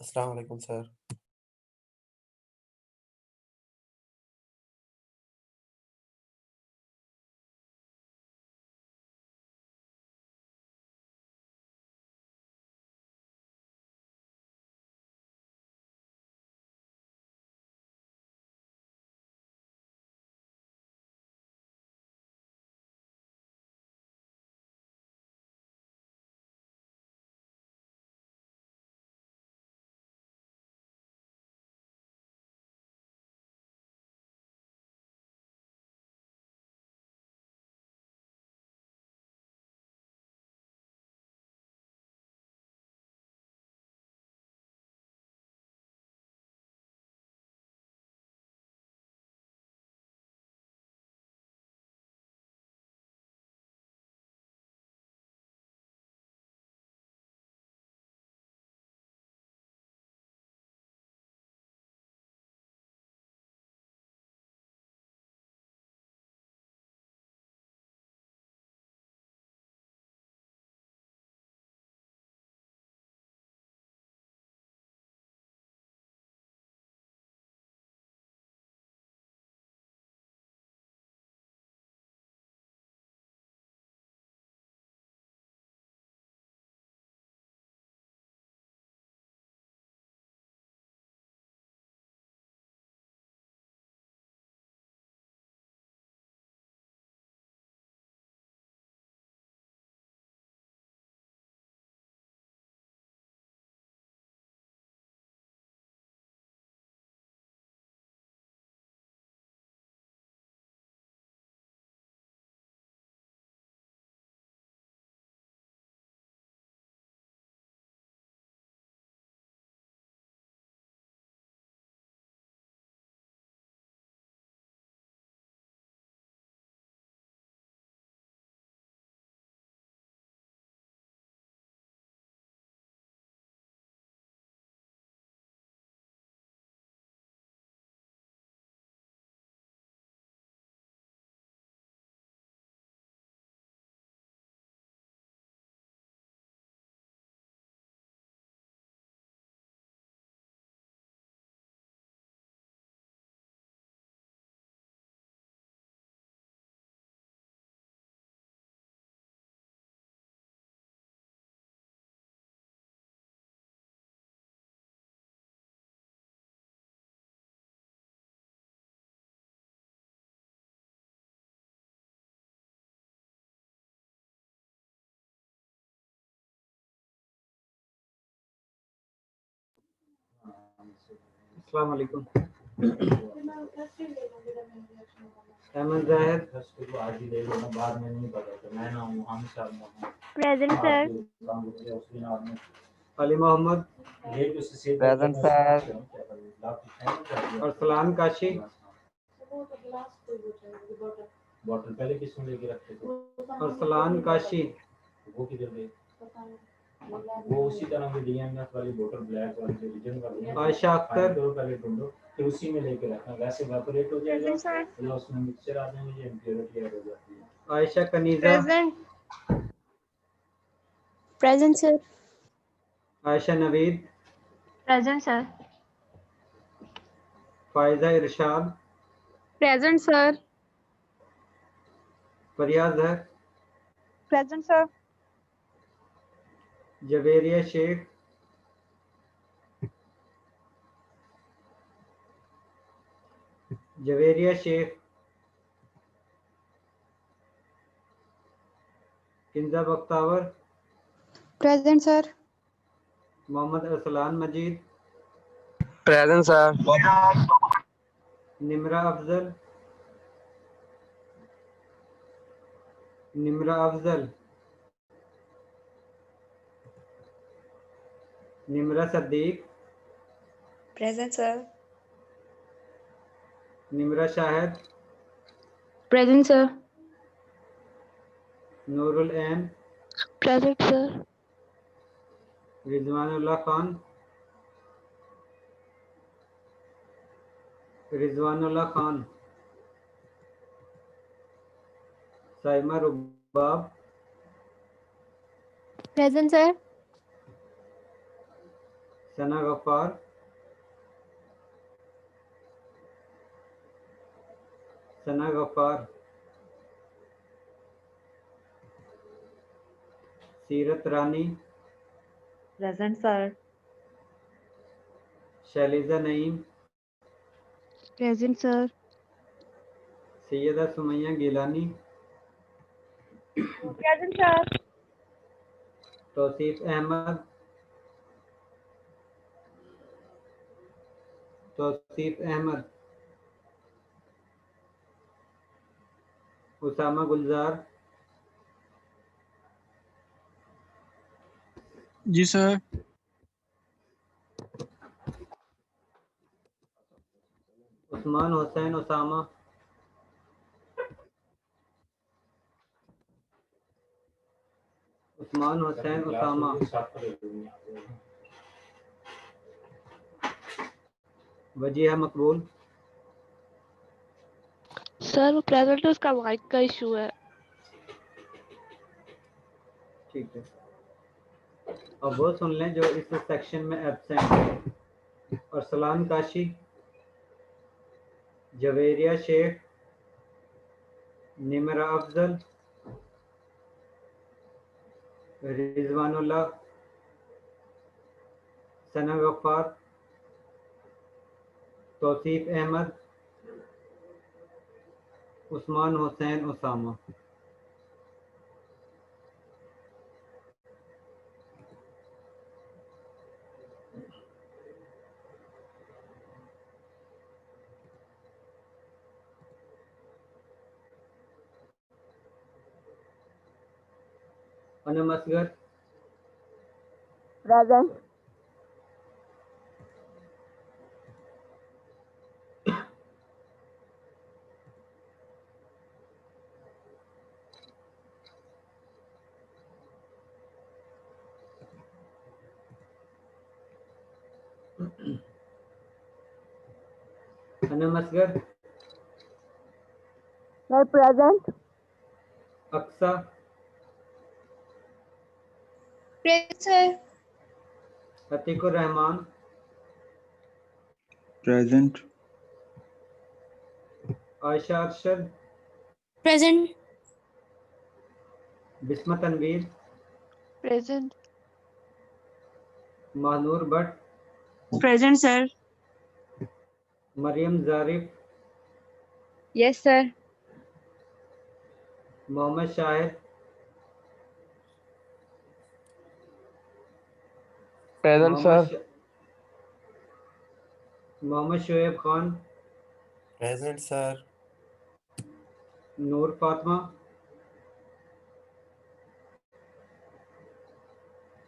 अस्सलाम वालेकुम सर। अस्सलाम वालेकुम। Ahmad Zahid Present, sir. Ali Mohammad present sir. Arsalan Kashi Arsalan Kashi Ayesha Akhtar Present, sir. Ayesha Kaneeza Present. Present, sir. Ayesha Naveed Present, sir. Faiza Irshad Present, sir. Fariya Zahar Present, sir. Javeria Sheikh Javeria Sheikh Kinza Bakhtawar Present, sir. Mohammad Arsalan Majeed present sir. Nimra Afzal Nimra Afzal Nimra Siddique Present, sir. Nimra Shahid Present, sir. Noorul Ain Present, sir. Rizwanullah Khan Rizwanullah Khan Saima Rubab Present, sir. Sana Ghaffar, Sana Ghaffar, Seerat Rani, Present, sir. Shailija Naeem, Present, sir. Syeda Sumaiya Gilani, Present, sir. Tauseef Ahmad, Tauseef Ahmad, Usama Gulzar, जी sir. Usman Hussain Usama, Usman Hussain Usama, Wajiha Maqbool, sir वो present है, उसका mic का issue है। ठीक है। अब वो सुन लें जो इस सेक्शन में एब्सेंट है। Arsalan Kashi, Javeria Sheikh, Nimra Afzal, Rizwanullah, Sana Ghaffar, Tauseef Ahmad, Usman Hussain Usama. Anam Asghar, Present. Anam Asghar, Sir, present. Aqsa, present sir. Atiqur Rahman, present. Ayesha Arshad, present. Bismat Tanveer, present. Mahnoor Bhatt, present sir. Maryam Zarif, yes sir. Mohammad Shahid, Present, sir. Mohammad Shoaib Khan, Present, sir. Noor Fatima,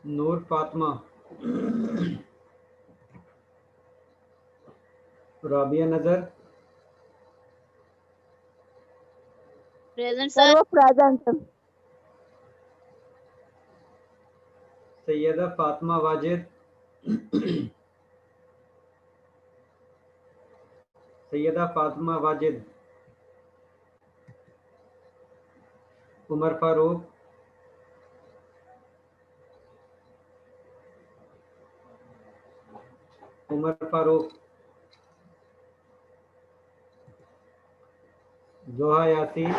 Noor Fatima, Rabia Nazar, present Sir, sir. वो present. सैयदा फातिमा वाजिद, सैयदा फातिमा वाजिद, उमर फारूक, उमर फारूक, जोहा यासीन,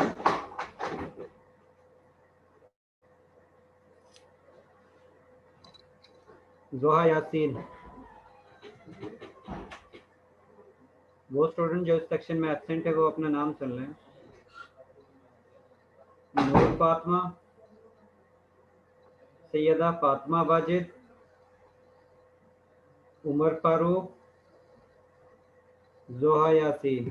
जोहा यासीन। वो स्टूडेंट जो इस सेक्शन में एब्सेंट है वो अपना नाम सुन लें। नूर फातिमा, सैयदा फातिमा वाजिद, उमर फारूक, जोहा यासीन।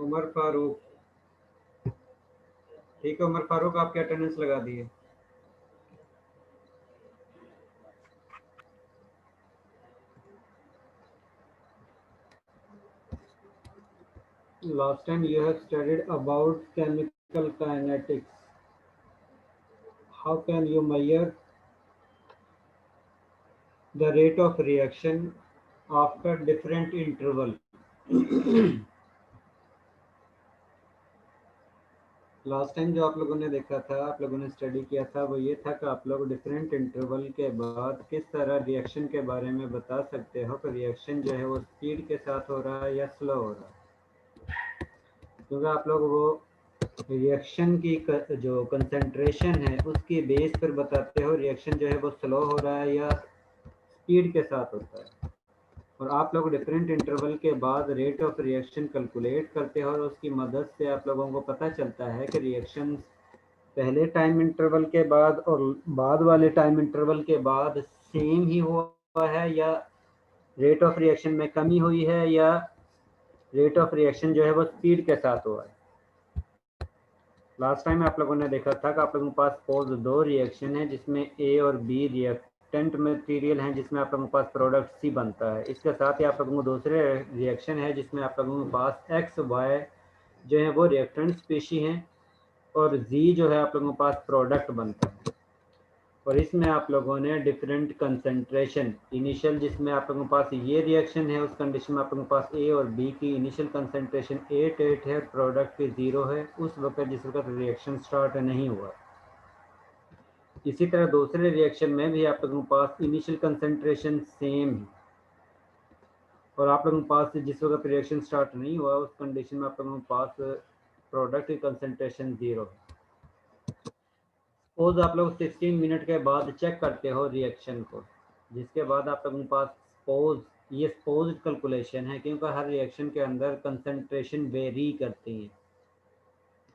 उमर फारूक, ठीक है उमर फारूक, आपके अटेंडेंस लगा दिए। Last time you have studied about chemical kinetics. How can you measure the rate of reaction after different interval? Last time जो आप लोगों ने देखा था, आप लोगों ने स्टडी किया था, वो ये था कि आप लोग डिफरेंट इंटरवल के बाद किस तरह रिएक्शन के बारे में बता सकते हो कि रिएक्शन जो है वो स्पीड के साथ हो रहा है या स्लो हो रहा है। क्योंकि आप लोग वो रिएक्शन की जो कंसंट्रेशन है उसकी बेस पर बताते हो रिएक्शन जो है वो स्लो हो रहा है या स्पीड के साथ होता है। और आप लोग डिफरेंट इंटरवल के बाद रेट ऑफ रिएक्शन कैलकुलेट करते हो और उसकी मदद से आप लोगों को पता चलता है कि रिएक्शन पहले टाइम इंटरवल के बाद और बाद वाले टाइम इंटरवल के बाद सेम ही हुआ है या रेट ऑफ रिएक्शन में कमी हुई है या रेट ऑफ रिएक्शन जो है वो स्पीड के साथ हुआ है। लास्ट टाइम आप लोगों ने देखा था कि आप लोगों के पास सपोज दो रिएक्शन है जिसमें ए और बी रिएक्टेंट मटेरियल हैं, जिसमें आप लोगों के पास प्रोडक्ट सी बनता है। इसके साथ ही आप लोगों को दूसरे रिएक्शन है जिसमें आप लोगों के पास एक्स वाई जो है वो रिएक्टेंट स्पीशी हैं और जी जो है आप लोगों के पास प्रोडक्ट बनता है। और इसमें आप लोगों ने डिफरेंट कंसंट्रेशन इनिशियल, जिसमें आप लोगों के पास ये रिएक्शन है, उस कंडीशन में आप लोगों के पास ए और बी की इनिशियल कंसंट्रेशन 8 है, प्रोडक्ट की 0 है, उस वक्त जिस वक्त रिएक्शन स्टार्ट नहीं हुआ। इसी तरह दूसरे रिएक्शन में भी आप लोगों के पास इनिशियल कंसंट्रेशन सेम है और आप लोगों के पास जिस वक्त रिएक्शन स्टार्ट नहीं हुआ उस कंडीशन में आप लोगों के पास प्रोडक्ट की कंसंट्रेशन 0 है। सपोज आप लोग 16 मिनट के बाद चेक करते हो रिएक्शन को, जिसके बाद आप लोगों के पास सपोज ये सपोज कैलकुलेशन है क्योंकि हर रिएक्शन के अंदर कंसंट्रेशन वेरी करती है।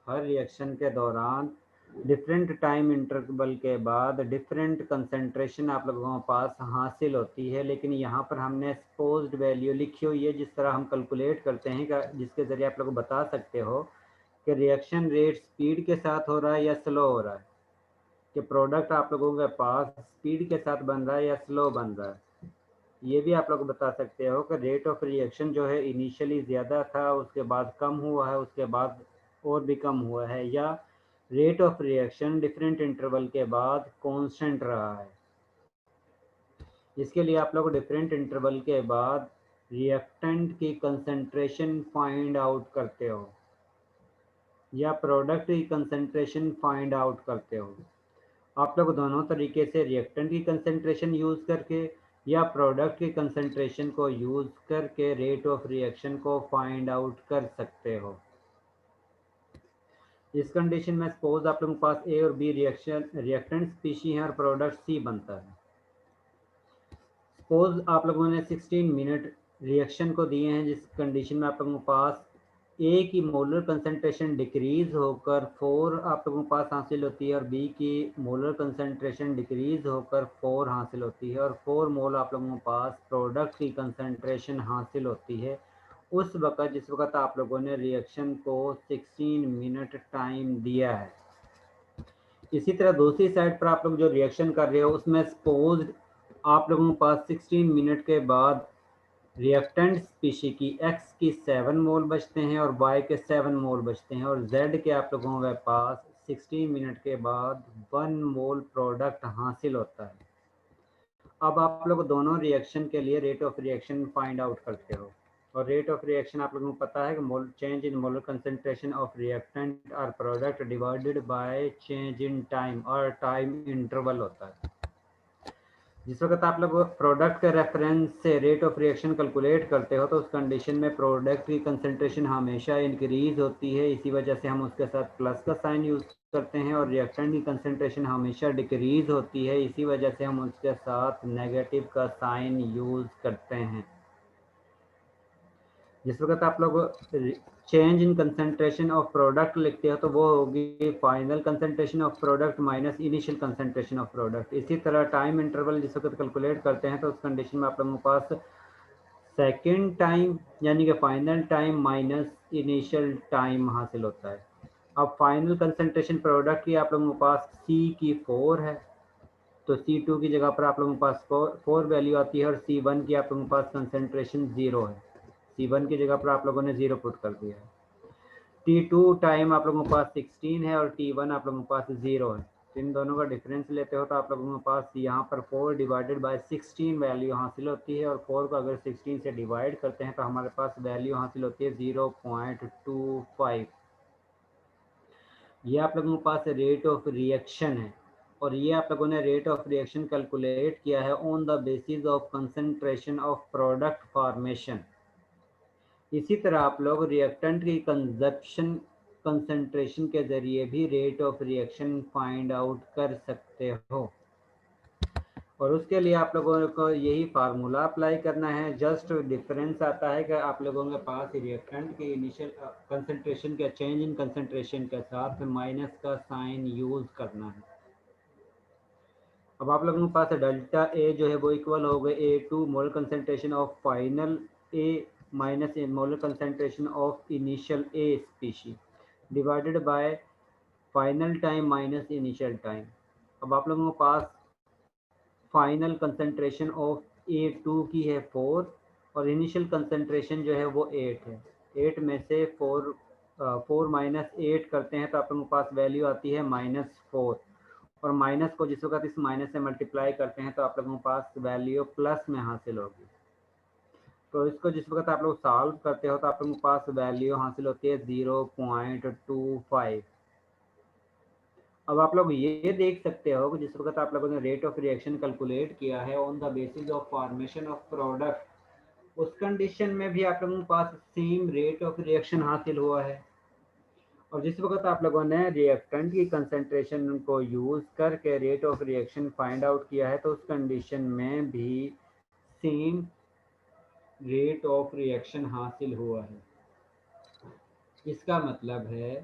हर रिएक्शन के दौरान डिफरेंट टाइम इंटरवल के बाद डिफरेंट कंसंट्रेशन आप लोगों के पास हासिल होती है, लेकिन यहाँ पर हमने सपोज्ड वैल्यू लिखी हुई है जिस तरह हम कैलकुलेट करते हैं, जिसके ज़रिए आप लोग बता सकते हो कि रिएक्शन रेट स्पीड के साथ हो रहा है या स्लो हो रहा है, कि प्रोडक्ट आप लोगों के पास स्पीड के साथ बन रहा है या स्लो बन रहा है। ये भी आप लोग बता सकते हो कि रेट ऑफ रिएक्शन जो है इनिशियली ज़्यादा था, उसके बाद कम हुआ है, उसके बाद और भी कम हुआ है, या rate of reaction different interval के बाद कांस्टेंट रहा है। इसके लिए आप लोग डिफरेंट इंटरवल के बाद रिएक्टेंट की कंसंट्रेशन फाइंड आउट करते हो या प्रोडक्ट की कंसंट्रेशन फाइंड आउट करते हो। आप लोग दोनों तरीके से रिएक्टेंट की कंसंट्रेशन यूज़ करके या प्रोडक्ट की कंसंट्रेशन को यूज़ करके रेट ऑफ रिएक्शन को फाइंड आउट कर सकते हो। इस कंडीशन में सपोज आप लोगों के पास ए और बी रिएक्टेंट स्पीशी हैं और प्रोडक्ट सी बनता है। सपोज आप लोगों ने 16 मिनट रिएक्शन को दिए हैं, जिस कंडीशन में आप लोगों के पास ए की मोलर कंसंट्रेशन डिक्रीज होकर 4 आप लोगों के पास हासिल होती है और बी की मोलर कंसंट्रेशन डिक्रीज होकर 4 हासिल होती है और 4 मोल आप लोगों के पास प्रोडक्ट की कंसंट्रेशन हासिल होती है उस वक्त जिस वक्त आप लोगों ने रिएक्शन को 16 मिनट टाइम दिया है। इसी तरह दूसरी साइड पर आप लोग जो रिएक्शन कर रहे हो उसमें सपोज आप लोगों के पास 16 मिनट के बाद रिएक्टेंट स्पीशी की एक्स की 7 मोल बचते हैं और वाई के 7 मोल बचते हैं और जेड के आप लोगों के पास 16 मिनट के बाद 1 मोल प्रोडक्ट हासिल होता है। अब आप लोग दोनों रिएक्शन के लिए rate of reaction find out करते हो और रेट ऑफ रिएक्शन आप लोगों को पता है कि change in molar concentration of reactant और product divided by change in time और टाइम इंटरवल होता है। जिस वक्त आप लोग प्रोडक्ट के रेफरेंस से रेट ऑफ रिएक्शन कैलकुलेट करते हो तो उस कंडीशन में प्रोडक्ट की कंसंट्रेशन हमेशा इंक्रीज होती है, इसी वजह से हम उसके साथ प्लस का साइन यूज़ करते हैं, और रिएक्टेंट की कंसंट्रेशन हमेशा डिक्रीज होती है, इसी वजह से हम उसके साथ नेगेटिव का साइन यूज़ करते हैं। जिस वक्त आप लोग change in concentration of product लिखते हो तो वो होगी final concentration of product minus initial concentration of product. इसी तरह टाइम इंटरवल जिस वक्त कैलकुलेट करते हैं तो उस कंडीशन में आप लोगों के पास सेकेंड टाइम यानी कि final time minus initial time हासिल होता है। अब फाइनल कंसंट्रेशन प्रोडक्ट की आप लोगों के पास सी की 4 है तो C2 की जगह पर आप लोगों के पास 4 वैल्यू आती है और C1 की आप लोगों के पास कंसंट्रेशन 0 है। C1 की जगह पर आप लोगों ने 0 पुट कर दिया है। T2 टाइम आप लोगों के पास 16 है और T1 आप लोगों के पास 0 है। तो इन दोनों का डिफरेंस लेते हो तो आप लोगों के पास यहाँ पर 4 डिवाइडेड बाय 16 वैल्यू हासिल होती है और 4 को अगर 16 से डिवाइड करते हैं तो हमारे पास वैल्यू हासिल होती है 0.25। ये आप लोगों के पास रेट ऑफ रिएक्शन है और ये आप लोगों ने रेट ऑफ रिएक्शन कैलकुलेट किया है on the basis of concentration of product formation. इसी तरह आप लोग रिएक्टेंट की कंजप्शन कंसंट्रेशन के ज़रिए भी rate of reaction find out कर सकते हो और उसके लिए आप लोगों को यही फार्मूला अप्लाई करना है। जस्ट डिफरेंस आता है कि आप लोगों के पास रिएक्टेंट की इनिशियल कंसंट्रेशन के चेंज इन कंसंट्रेशन के साथ माइनस का साइन यूज़ करना है। अब आप लोगों के पास डेल्टा ए जो है वो इक्वल हो गए A2 mole concentration of final A minus molar concentration of initial A species divided by final time minus initial time. अब आप लोगों के पास फाइनल कंसंट्रेशन ऑफ A2 की है 4 और इनिशियल कंसंट्रेशन जो है वो 8 है। 8 में से 4 माइनस 8 करते हैं तो आप लोगों के पास वैल्यू आती है -4 और माइनस को जिस वक्त इस माइनस से मल्टीप्लाई करते हैं तो आप लोगों के पास वैल्यू प्लस में हासिल होगी। तो इसको जिस वक्त आप लोग सॉल्व करते हो तो आप लोगों के पास वैल्यू हासिल होती है 0.25। अब आप लोग ये देख सकते हो कि जिस वक्त आप लोगों ने रेट ऑफ रिएक्शन कैलकुलेट किया है on the basis of formation of product, उस कंडीशन में भी आप लोगों के पास सेम रेट ऑफ रिएक्शन हासिल हुआ है और जिस वक्त आप लोगों ने रिएक्टेंट की कंसंट्रेशन को यूज़ करके rate of reaction find out किया है तो उस कंडीशन में भी सेम रेट ऑफ रिएक्शन हासिल हुआ है। इसका मतलब है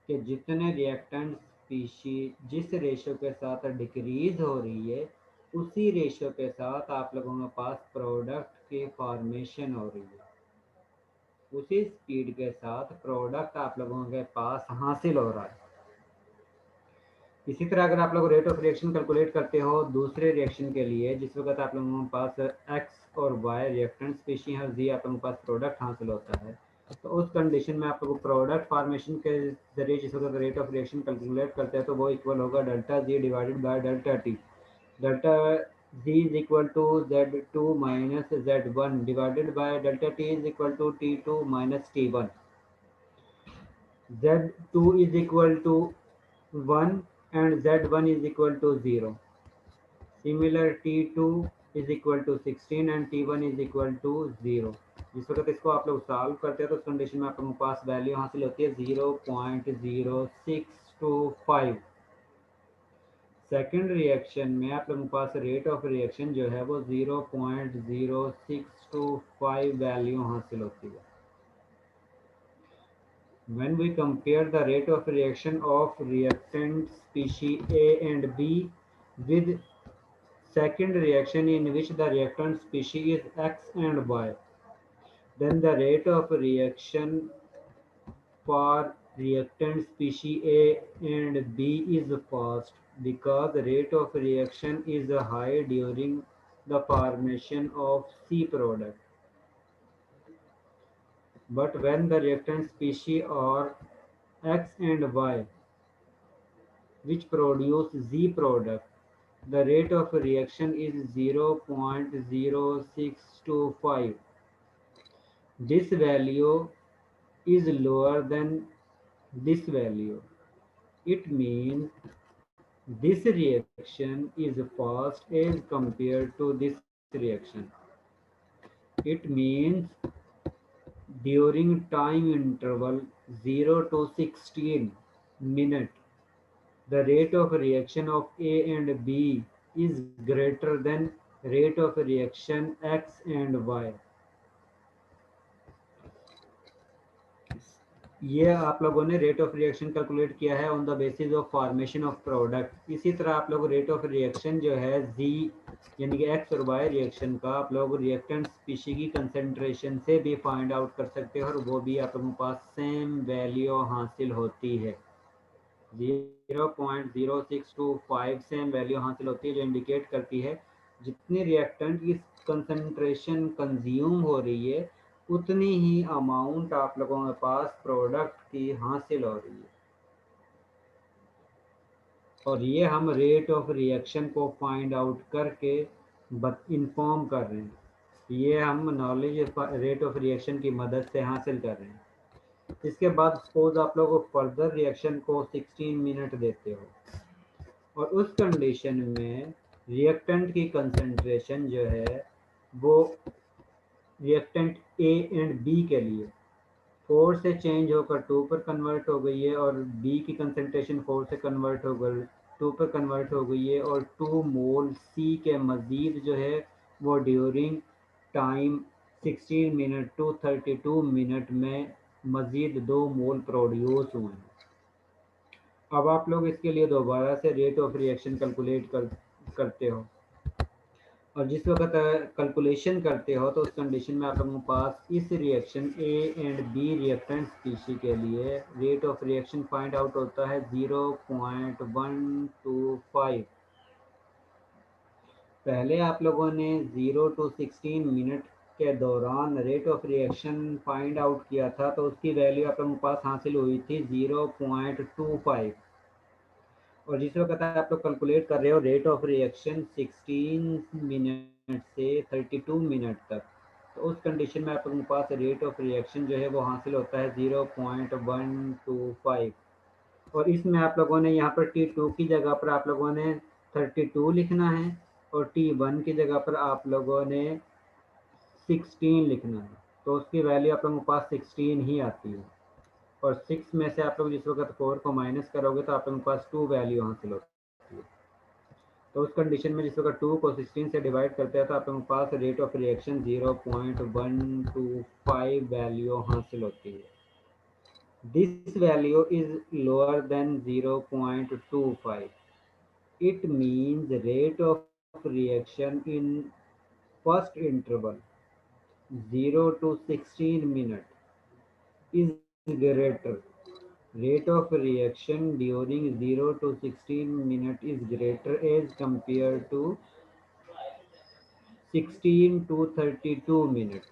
कि जितने रिएक्टेंट स्पीशी जिस रेशो के साथ डिक्रीज हो रही है उसी रेशो के साथ आप लोगों के पास प्रोडक्ट की फॉर्मेशन हो रही है, उसी स्पीड के साथ प्रोडक्ट आप लोगों के पास हासिल हो रहा है। इसी तरह अगर आप लोग रेट ऑफ रिएक्शन कैलकुलेट करते हो दूसरे रिएक्शन के लिए जिस वक्त आप लोगों के पास एक्स और वाई रिएक्टेंट स्पीशी है, जी आप लोगों के पास प्रोडक्ट हासिल होता है, तो उस कंडीशन में आप लोग प्रोडक्ट फॉर्मेशन के जरिए जिस वक्त रेट ऑफ रिएक्शन कैलकुलेट करते हैं तो वो इक्वल होगा delta G divided by delta T. Delta z is equal to z2 minus z1 divided by delta t is equal to t2 minus t1. z2 is equal to 1 and z1 is equal to 0. Similar t2 is equal to 16 and t1 is equal to 0. जिस वक्त इसको आप लोग solve करते हैं तो उस condition में आप लोगों के पास वैल्यू हासिल होती है 0.0625। सेकेंड रिएक्शन में आप लोगों के पास रेट ऑफ रिएक्शन जो है वो 0.0625 वैल्यू हासिल होती है। When we compare the rate of reaction of reactant species A and B with second reaction in which the reactant species is X and Y, then the rate of reaction for reactant species A and B is fast because the rate of reaction is high during the formation of C product. But when the reactant species are X and Y which produce Z product, the rate of reaction is 0.0625. This value is lower than this value. It means this reaction is fast as compared to this reaction. It means during time interval 0 to 16 minutes, the rate of reaction of A and B is greater than rate of reaction X and Y. ये आप लोगों ने rate of reaction calculate किया है on the basis of formation of product. इसी तरह आप लोग रेट ऑफ रिएक्शन जो है जी यानी कि एक्स और वाई रिएक्शन का आप लोग रिएक्टेंट स्पीशी की कंसंट्रेशन से भी फाइंड आउट कर सकते हो और वो भी आप लोगों के पास सेम वैल्यू हासिल होती है। 0.0625 सेम वैल्यू हासिल होती है जो इंडिकेट करती है जितनी रिएक्टेंट की कंसंट्रेशन कंज्यूम हो रही है उतनी ही अमाउंट आप लोगों के पास प्रोडक्ट की हासिल हो रही है। और ये हम रेट ऑफ रिएक्शन को फाइंड आउट करके इन्फॉर्म कर रहे हैं। ये हम नॉलेज रेट ऑफ रिएक्शन की मदद से हासिल कर रहे हैं। इसके बाद सपोज आप लोग फर्दर रिएक्शन को 16 मिनट देते हो और उस कंडीशन में रिएक्टेंट की कंसंट्रेशन जो है वो रिएक्टेंट ए एंड बी के लिए 4 से चेंज होकर 2 पर कन्वर्ट हो गई है और बी की कंसंट्रेशन 4 से कन्वर्ट होकर 2 पर कन्वर्ट हो गई है और 2 मोल सी के मज़ीद जो है वो during time 16 minute to 32 minute में मज़ीद 2 मोल प्रोड्यूस हुए हैं। अब आप लोग इसके लिए दोबारा से रेट ऑफ रिएक्शन कैलकुलेट करते हो और जिस वक्त कैलकुलेशन करते हो तो उस कंडीशन में आप लोगों के पास इस reaction A and B reactant species के लिए rate of reaction find out होता है 0.125। पहले आप लोगों ने 0 to 16 मिनट के दौरान rate of reaction find out किया था तो उसकी वैल्यू आप लोगों के पास हासिल हुई थी 0.25 और जिस वक्त आप लोग कैलकुलेट कर रहे हो रेट ऑफ रिएक्शन 16 मिनट से 32 मिनट तक तो उस कंडीशन में आप लोगों के पास रेट ऑफ रिएक्शन जो है वो हासिल होता है 0.125 और इसमें आप लोगों ने यहाँ पर T2 की जगह पर आप लोगों ने 32 लिखना है और T1 की जगह पर आप लोगों ने 16 लिखना है तो उसकी वैल्यू आप लोगों के पास 16 ही आती है और 6 में से आप लोग जिस वक्त 4 को माइनस करोगे तो आप लोगों के पास 2 वैल्यू हासिल होती है। तो उस कंडीशन में जिस वक्त 2 को 16 से डिवाइड करते हैं तो आप लोगों के पास रेट ऑफ रिएक्शन 0.125 वैल्यू हासिल होती है। This value is lower than 0.25। It means rate of reaction in first interval 0 to 16 minute is greater. Rate of reaction during 0 to 16 minute is greater as compared to 16 to 32 minute.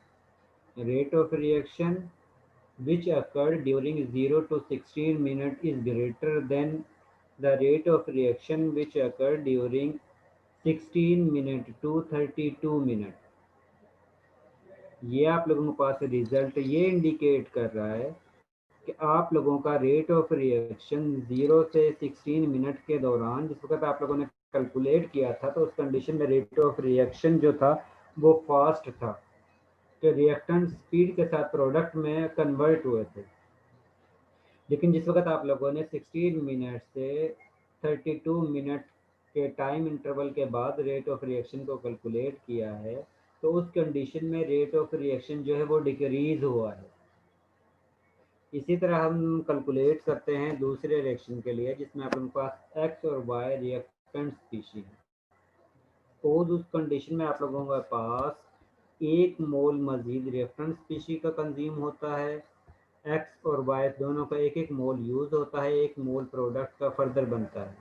Rate of reaction which occurred during 0 to 16 minute is greater than the rate of reaction which occurred during 16 minute to 32 minute. ये आप लोगों के पास result ये indicate कर रहा है कि आप लोगों का रेट ऑफ रिएक्शन 0 से 16 मिनट के दौरान जिस वक्त आप लोगों ने कैलकुलेट किया था तो उस कंडीशन में रेट ऑफ रिएक्शन जो था वो फास्ट था कि रिएक्टेंट स्पीड के साथ प्रोडक्ट में कन्वर्ट हुए थे। लेकिन जिस वक्त आप लोगों ने 16 मिनट से 32 मिनट के टाइम इंटरवल के बाद रेट ऑफ रिएक्शन को कैलकुलेट किया है तो उस कंडीशन में रेट ऑफ रिएक्शन जो है वो डिक्रीज हुआ है। इसी तरह हम कैलकुलेट करते हैं दूसरे रिएक्शन के लिए जिसमें आप लोगों के पास एक्स और वाई रिएक्टेंट स्पीशी है। तो उस कंडीशन में आप लोगों के पास 1 मोल मजीद रिएक्टेंट स्पीशी का कंज्यूम होता है। एक्स और वाई दोनों का 1-1 मोल यूज होता है, 1 मोल प्रोडक्ट का फर्दर बनता है।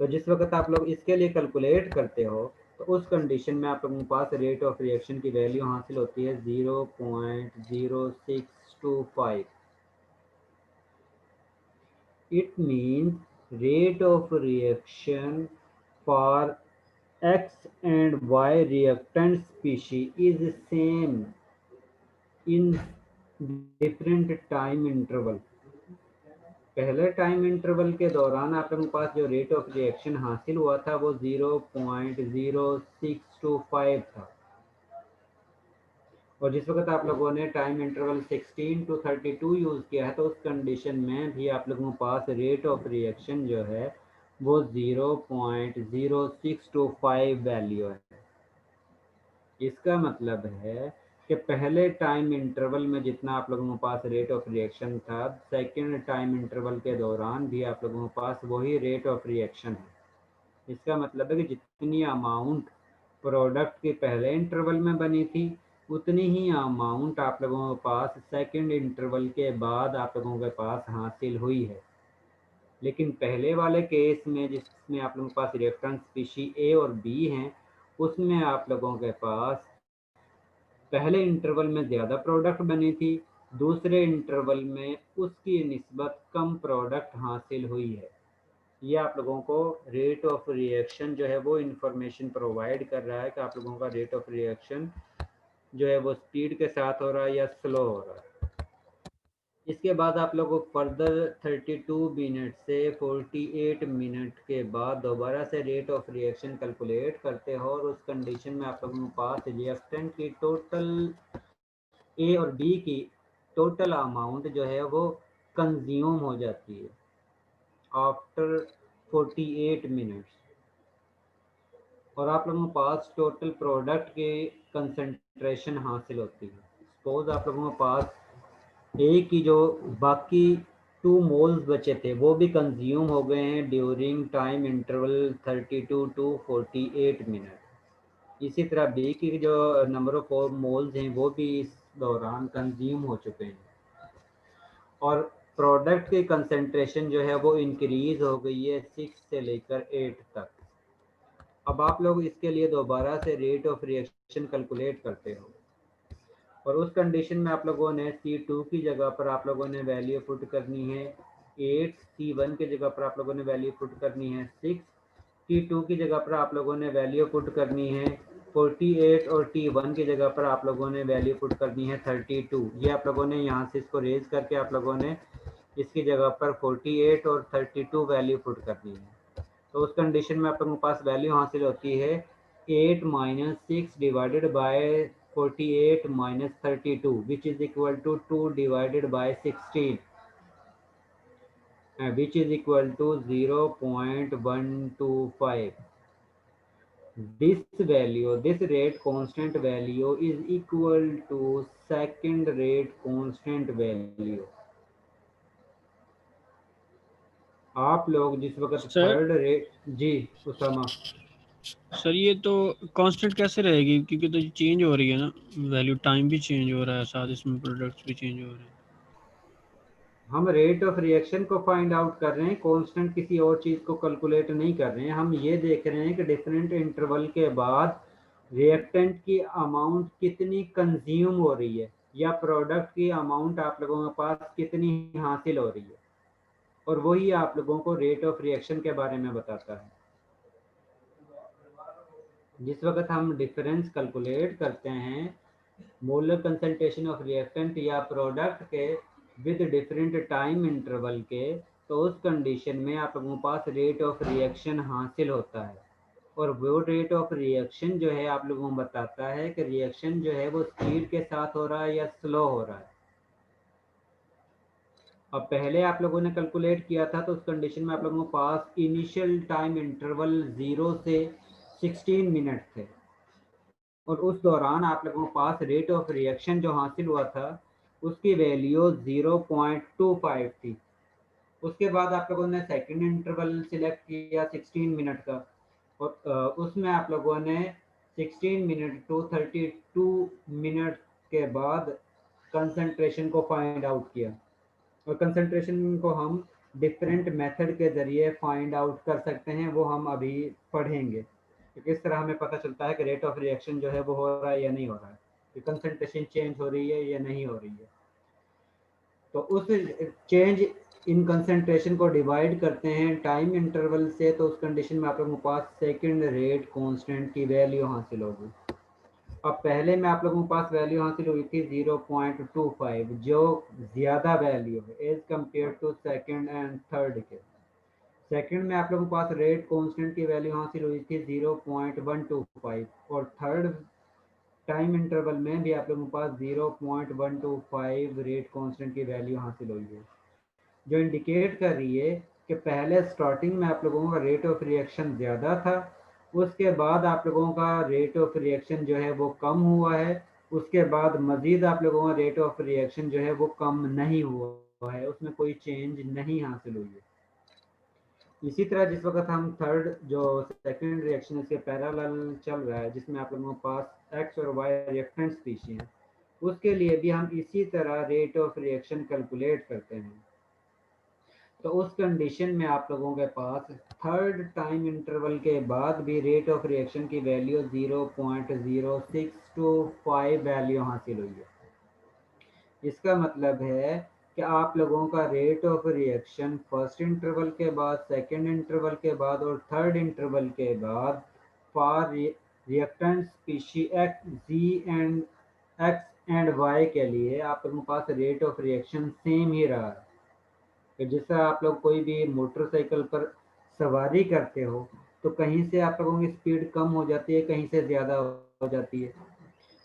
तो जिस वक्त आप लोग इसके लिए कैलकुलेट करते हो तो उस कंडीशन में आप लोगों के पास रेट ऑफ रिएक्शन की वैल्यू हासिल होती है 0.0625। It means rate of reaction for X and Y reactant species is same in different time interval. पहले टाइम इंटरवल के दौरान आप लोगों के पास जो रेट ऑफ रिएक्शन हासिल हुआ था वो 0.0625 था और जिस वक्त आप लोगों ने टाइम इंटरवल 16 to 32 यूज़ किया है तो उस कंडीशन में भी आप लोगों के पास रेट ऑफ रिएक्शन जो है वो 0.0625 वैल्यू है। इसका मतलब है कि पहले टाइम इंटरवल में जितना आप लोगों के पास रेट ऑफ रिएक्शन था सेकेंड टाइम इंटरवल के दौरान भी आप लोगों के पास वही रेट ऑफ रिएक्शन है। इसका मतलब है कि जितनी अमाउंट प्रोडक्ट के पहले इंटरवल में बनी थी उतनी ही अमाउंट आप लोगों के पास सेकेंड इंटरवल के बाद आप लोगों के पास हासिल हुई है। लेकिन पहले वाले केस में जिसमें आप लोगों के पास रिएक्टेंट स्पीशी ए और बी हैं उसमें आप लोगों के पास पहले इंटरवल में ज़्यादा प्रोडक्ट बनी थी, दूसरे इंटरवल में उसकी निस्बत कम प्रोडक्ट हासिल हुई है। ये आप लोगों को रेट ऑफ रिएक्शन जो है वो इंफॉर्मेशन प्रोवाइड कर रहा है कि आप लोगों का रेट ऑफ रिएक्शन जो है वो स्पीड के साथ हो रहा है या स्लो हो रहा है। इसके बाद आप लोगों को फर्दर 32 मिनट से 48 मिनट के बाद दोबारा से रेट ऑफ रिएक्शन कैलकुलेट करते हो और उस कंडीशन में आप लोगों के पास रिएक्टेंट की टोटल ए और बी की टोटल अमाउंट जो है वो कंज्यूम हो जाती है आफ्टर 48 मिनट्स, और आप लोगों के पास टोटल प्रोडक्ट की कंसंट्रेशन हासिल होती है। सपोज आप लोगों के पास ए की जो बाकी 2 मोल्स बचे थे वो भी कंज्यूम हो गए हैं ड्यूरिंग टाइम इंटरवल 32 टू 48 मिनट। इसी तरह बी की जो नंबर ऑफ मोल्स हैं वो भी इस दौरान कंज्यूम हो चुके हैं, और प्रोडक्ट की कंसंट्रेशन जो है वो इंक्रीज हो गई है 6 से लेकर 8 तक। अब आप लोग इसके लिए दोबारा से रेट ऑफ रिएक्शन कैलकुलेट करते हो, और उस कंडीशन में आप लोगों ने C2 की जगह पर आप लोगों ने वैल्यू पुट करनी है 8, C1 की जगह पर आप लोगों ने वैल्यू पुट करनी है 6, T2 की जगह पर आप लोगों ने वैल्यू पुट करनी है 48, और T1 की जगह पर आप लोगों ने वैल्यू पुट करनी है 32। ये आप लोगों ने यहाँ से इसको रेज करके आप लोगों ने इसकी जगह पर 48 और 32 वैल्यू पुट करनी है। तो उस कंडीशन में आप लोगों के पास वैल्यू हासिल होती है 8 minus 6 divided by 48 minus 32 which is equal to 2 divided by 16 which is equal to 0.125. This value, this rate constant value is equal to second rate constant value. आप लोग जिस वक्त सर थर्ड रेट, जी Usama, sir ये तो constant कैसे रहेगी, क्योंकि तो चेंज हो रही है ना वैल्यू, टाइम भी चेंज हो रहा है, साथ इसमें प्रोडक्ट्स भी चेंज हो रहे हैं। हम रेट ऑफ रिएक्शन को फाइंड आउट कर रहे हैं, कांस्टेंट किसी और चीज़ को कैलकुलेट नहीं कर रहे हैं। हम ये देख रहे हैं कि डिफरेंट इंटरवल के बाद रिएक्टेंट की अमाउंट कितनी कंज्यूम हो रही है या प्रोडक्ट की अमाउंट आप लोगों के पास कितनी हासिल हो रही है, और वही आप लोगों को रेट ऑफ रिएक्शन के बारे में बताता है। जिस वक्त हम डिफरेंस कैलकुलेट करते हैं मोलर कंसंट्रेशन ऑफ रिएक्टेंट या प्रोडक्ट के विद डिफरेंट टाइम इंटरवल के, तो उस कंडीशन में आप लोगों के पास रेट ऑफ रिएक्शन हासिल होता है, और वो रेट ऑफ रिएक्शन जो है आप लोगों को बताता है कि रिएक्शन जो है वो स्पीड के साथ हो रहा है या स्लो हो रहा है। अब पहले आप लोगों ने कैलकुलेट किया था तो उस कंडीशन में आप लोगों के पास इनिशियल टाइम इंटरवल 0 से 16 मिनट थे, और उस दौरान आप लोगों के पास रेट ऑफ रिएक्शन जो हासिल हुआ था उसकी वैल्यू 0.25 थी। उसके बाद आप लोगों ने सेकंड इंटरवल सिलेक्ट किया 16 मिनट का, और उसमें आप लोगों ने 16 मिनट टू 32 मिनट के बाद कंसंट्रेशन को फाइंड आउट किया, और कंसंट्रेशन को हम डिफरेंट मेथड के ज़रिए फाइंड आउट कर सकते हैं, वो हम अभी पढ़ेंगे कि किस तरह हमें पता चलता है कि रेट ऑफ रिएक्शन जो है वो हो रहा है या नहीं हो रहा है, कि कंसंट्रेशन चेंज हो रही है या नहीं हो रही है। तो उस चेंज इन कंसंट्रेशन को डिवाइड करते हैं टाइम इंटरवल से, तो उस कंडीशन में आप लोगों के पास सेकंड रेट कांस्टेंट की वैल्यू हासिल होगी। अब पहले में आप लोगों के पास वैल्यू हासिल हुई थी 0.25 जो ज़्यादा वैल्यू है as compare to second and third के। सेकंड में आप लोगों के पास रेट कांस्टेंट की वैल्यू हासिल हुई थी 0.125, और थर्ड टाइम इंटरवल में भी आप लोगों के पास 0.125 रेट कांस्टेंट की वैल्यू हासिल हुई है, जो इंडिकेट कर रही है कि पहले स्टार्टिंग में आप लोगों का रेट ऑफ रिएक्शन ज़्यादा था, उसके बाद आप लोगों का रेट ऑफ रिएक्शन जो है वो कम हुआ है, उसके बाद मज़ीद आप लोगों का रेट ऑफ रिएक्शन जो है वो कम नहीं हुआ है, उसमें कोई चेंज नहीं हासिल हुई है। इसी तरह जिस वक्त हम थर्ड जो सेकंड रिएक्शन इसके पैरेलल चल रहा है जिसमें आप लोगों के पास एक्स और वाई रिएक्टेंट स्पीशीज हैं, उसके लिए भी हम इसी तरह रेट ऑफ रिएक्शन कैलकुलेट करते हैं। तो उस कंडीशन में आप लोगों के पास थर्ड टाइम इंटरवल के बाद भी रेट ऑफ रिएक्शन की वैल्यू 0.0625 वैल्यू हासिल हुई है। इसका मतलब है कि आप लोगों का rate of reaction first interval के बाद, सेकंड इंटरवल के बाद और थर्ड इंटरवल के बाद for reactant species X G and X and Y के लिए आप लोगों के पास रेट ऑफ रिएक्शन सेम ही रहा है। कि जिस तरह आप लोग कोई भी मोटरसाइकिल पर सवारी करते हो तो कहीं से आप लोगों की स्पीड कम हो जाती है, कहीं से ज़्यादा हो जाती है।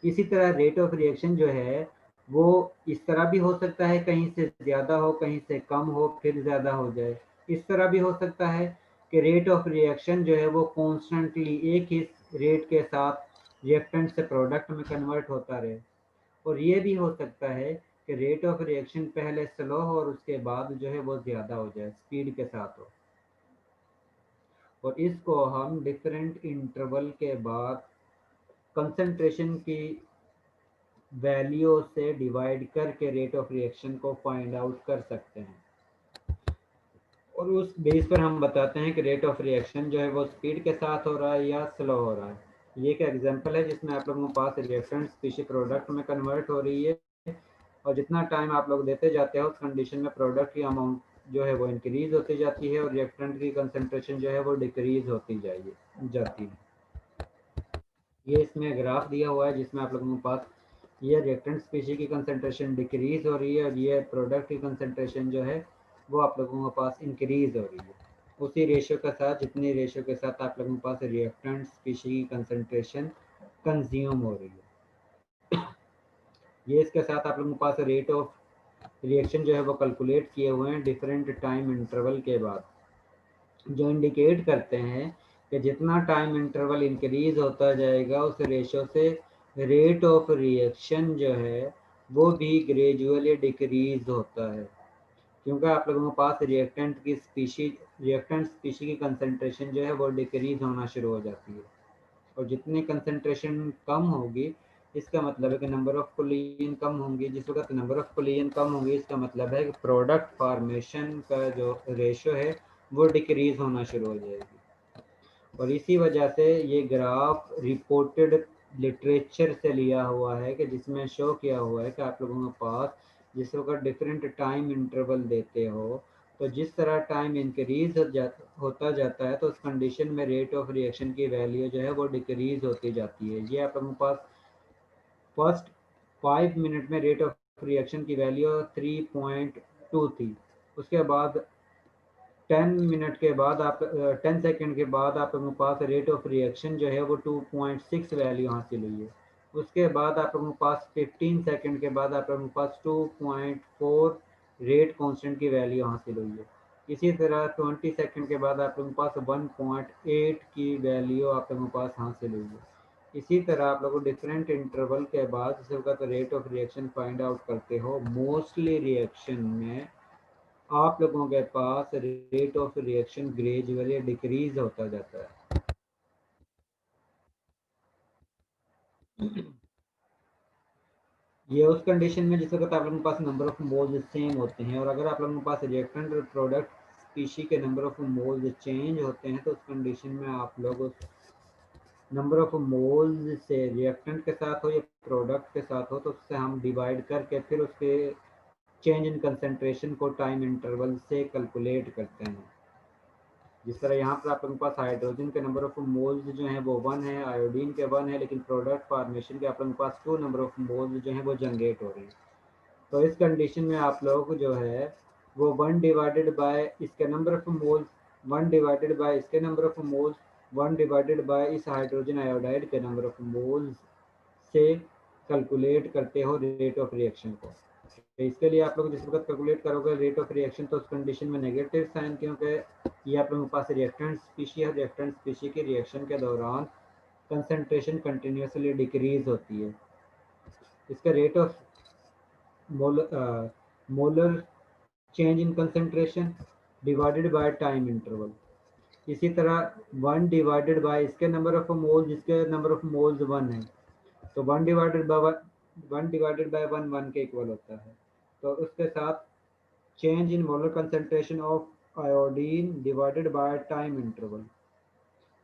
इसी तरह रेट ऑफ रिएक्शन जो है वो इस तरह भी हो सकता है, कहीं से ज़्यादा हो, कहीं से कम हो, फिर ज़्यादा हो जाए। इस तरह भी हो सकता है कि रेट ऑफ रिएक्शन जो है वो कॉन्स्टेंटली एक ही रेट के साथ रिएक्टेंट से प्रोडक्ट में कन्वर्ट होता रहे। और ये भी हो सकता है कि रेट ऑफ रिएक्शन पहले स्लो हो और उसके बाद जो है वो ज़्यादा हो जाए, स्पीड के साथ हो। और इसको हम डिफरेंट इंटरवल के बाद कंसंट्रेशन की वैल्यू से डिवाइड करके रेट ऑफ रिएक्शन को फाइंड आउट कर सकते हैं। और उस बेस पर हम बताते हैं कि रेट ऑफ रिएक्शन जो है वो स्पीड के साथ हो रहा है या स्लो हो रहा है। ये एक एग्जांपल है जिसमें आप लोगों के पास रिएक्टेंट स्पीशी प्रोडक्ट में कन्वर्ट हो रही है, और जितना टाइम आप लोग देते जाते हो उस कंडीशन में प्रोडक्ट की अमाउंट जो है वो इंक्रीज होती जाती है और रिएक्टेंट की कंसंट्रेशन जो है वो डिक्रीज होती जाती है। ये इसमें ग्राफ दिया हुआ है जिसमें आप लोगों के पास ये रिएक्टेंट स्पीशी की कंसंट्रेशन डिक्रीज हो रही है और ये प्रोडक्ट की कंसंट्रेशन जो है वो आप लोगों के पास इंक्रीज हो रही है उसी रेशियो के साथ जितनी रेशियो के साथ आप लोगों के पास रिएक्टेंट स्पीशी की कंसंट्रेशन कंज्यूम हो रही है। ये इसके साथ आप लोगों के पास रेट ऑफ रिएक्शन जो है वो कैलकुलेट किए हुए हैं डिफरेंट टाइम इंटरवल के बाद, जो इंडिकेट करते हैं कि जितना टाइम इंटरवल इंक्रीज होता जाएगा उस रेशो से रेट ऑफ रिएक्शन जो है वो भी ग्रेजुअली डिक्रीज होता है, क्योंकि आप लोगों के पास रिएक्टेंट स्पीशी की कंसंट्रेशन जो है वो डिक्रीज होना शुरू हो जाती है। और जितनी कंसंट्रेशन कम होगी इसका मतलब है कि नंबर ऑफ कोलिजन कम होंगी। जिस वक्त नंबर ऑफ कोलिजन कम होंगी इसका मतलब है कि प्रोडक्ट फॉर्मेशन का जो रेशो है वो डिक्रीज होना शुरू हो जाएगी। और इसी वजह से ये ग्राफ रिपोर्टेड लिटरेचर से लिया हुआ है कि जिसमें शो किया हुआ है कि आप लोगों के पास जिस वक्त डिफरेंट टाइम इंटरवल देते हो तो जिस तरह टाइम इंक्रीज होता जाता है तो उस कंडीशन में रेट ऑफ रिएक्शन की वैल्यू जो है वो डिक्रीज होती जाती है। ये आप लोगों के पास फर्स्ट 5 मिनट में रेट ऑफ रिएक्शन की वैल्यू 3.2 थी, उसके बाद 10 मिनट के बाद 10 सेकंड के बाद आप लोगों के पास रेट ऑफ रिएक्शन जो है वो 2.6 वैल्यू हासिल हुई है। उसके बाद आप लोगों के पास 15 सेकंड के बाद आप लोगों के पास 2.4 रेट कांस्टेंट की वैल्यू हासिल हुई है। इसी तरह 20 सेकंड के बाद आप लोगों के पास 1.8 की वैल्यू आप लोगों के पास हासिल हुई है। इसी तरह आप लोग डिफरेंट इंटरवल के बाद जिस वक्त rate of reaction find out करते हो मोस्टली रिएक्शन में आप लोगों के पास rate of reaction gradually decrease होता जाता है। ये उस कंडीशन में जिस वक्त आप लोगों के पास नंबर ऑफ मोल्स सेम होते हैं, और अगर आप लोगों के पास रिएक्टेंट और प्रोडक्ट स्पीशी के नंबर ऑफ मोल्स चेंज होते हैं तो उस कंडीशन में आप लोग उस नंबर ऑफ मोल्स से रिएक्टेंट के साथ हो या प्रोडक्ट के साथ हो तो उससे हम डिवाइड करके फिर उसके चेंज इन कंसंट्रेशन को टाइम इंटरवल से कैलकुलेट करते हैं। जिस तरह यहाँ पर आप लोगों के पास हाइड्रोजन के नंबर ऑफ मोल्स जो हैं वो 1 है, आयोडीन के 1 है, लेकिन प्रोडक्ट फॉर्मेशन के आप लोगों के पास 2 नंबर ऑफ मोल्स जो हैं वो जनरेट हो रही है। तो इस कंडीशन में आप लोग जो है वो 1 डिवाइडेड बाय इसके number of moles, 1 divided by इसके number of moles, 1 divided by इस हाइड्रोजन आयोडाइड के नंबर ऑफ मोल्स से कैलकुलेट करते हो रेट ऑफ रिएक्शन को। तो इसके लिए आप लोग जिस वक्त कैलकुलेट करोगे रेट ऑफ रिएक्शन तो उस कंडीशन में नेगेटिव साइन, क्योंकि ये आप लोगों के पास रिएक्टेंट स्पीशी है, रिएक्टेंट स्पीशी के रिएक्शन के दौरान कंसंट्रेशन कंटिन्यूसली डिक्रीज होती है। इसका rate of molar change in concentration divided by time interval. इसी तरह 1 डिवाइडेड बाय इसके नंबर ऑफ मोल्स, जिसके नंबर ऑफ मोल्स 1 है, तो 1 डिवाइडेड बाय 1 के इक्वल होता है। तो उसके साथ change in molar concentration of iodine divided by time interval.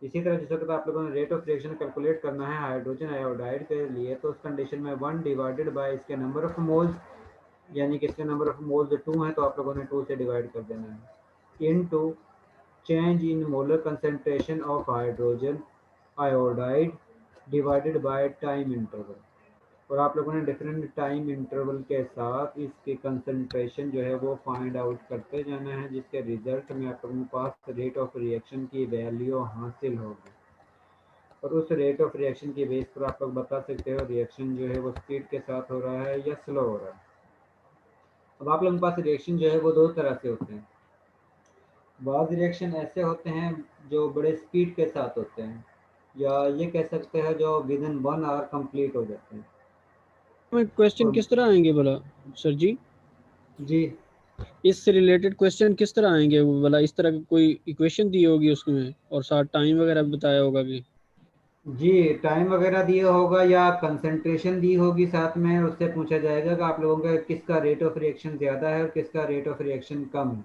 इसी तरह जिस वक्त आप लोगों ने रेट ऑफ रिएक्शन कैलकुलेट करना है हाइड्रोजन आयोडाइड के लिए तो उस कंडीशन में 1 डिवाइडेड बाय इसके नंबर ऑफ मोल्स, यानी कि इसके नंबर ऑफ मोल्स 2 हैं तो आप लोगों ने 2 से डिवाइड कर देना है, into change in molar concentration of hydrogen iodide divided by time interval. और आप लोगों ने डिफरेंट टाइम इंटरवल के साथ इसकी कंसंट्रेशन जो है वो फाइंड आउट करते जाना है, जिसके रिजल्ट में आप लोगों के पास रेट ऑफ रिएक्शन की वैल्यू हासिल होगी। और उस रेट ऑफ रिएक्शन की बेस पर आप लोग बता सकते हो रिएक्शन जो है वो स्पीड के साथ हो रहा है या स्लो हो रहा है। अब आप लोगों के पास रिएक्शन जो है वो दो तरह से होते हैं। बाद रिएक्शन ऐसे होते हैं जो बड़े स्पीड के साथ होते हैं, या ये कह सकते हैं जो विद इन 1 आवर कंप्लीट हो जाते हैं। क्वेश्चन और किस तरह आएंगे भला सर जी? जी इससे रिलेटेड क्वेश्चन किस तरह आएंगे वो भला? इस तरह की कोई इक्वेशन दी होगी उसमें और साथ टाइम वगैरह बताया होगा कि? जी, टाइम वगैरह दिया होगा या कंसंट्रेशन दी होगी, साथ में उससे पूछा जाएगा कि आप लोगों का किसका रेट ऑफ रिएक्शन ज़्यादा है और किसका रेट ऑफ रिएक्शन कम है।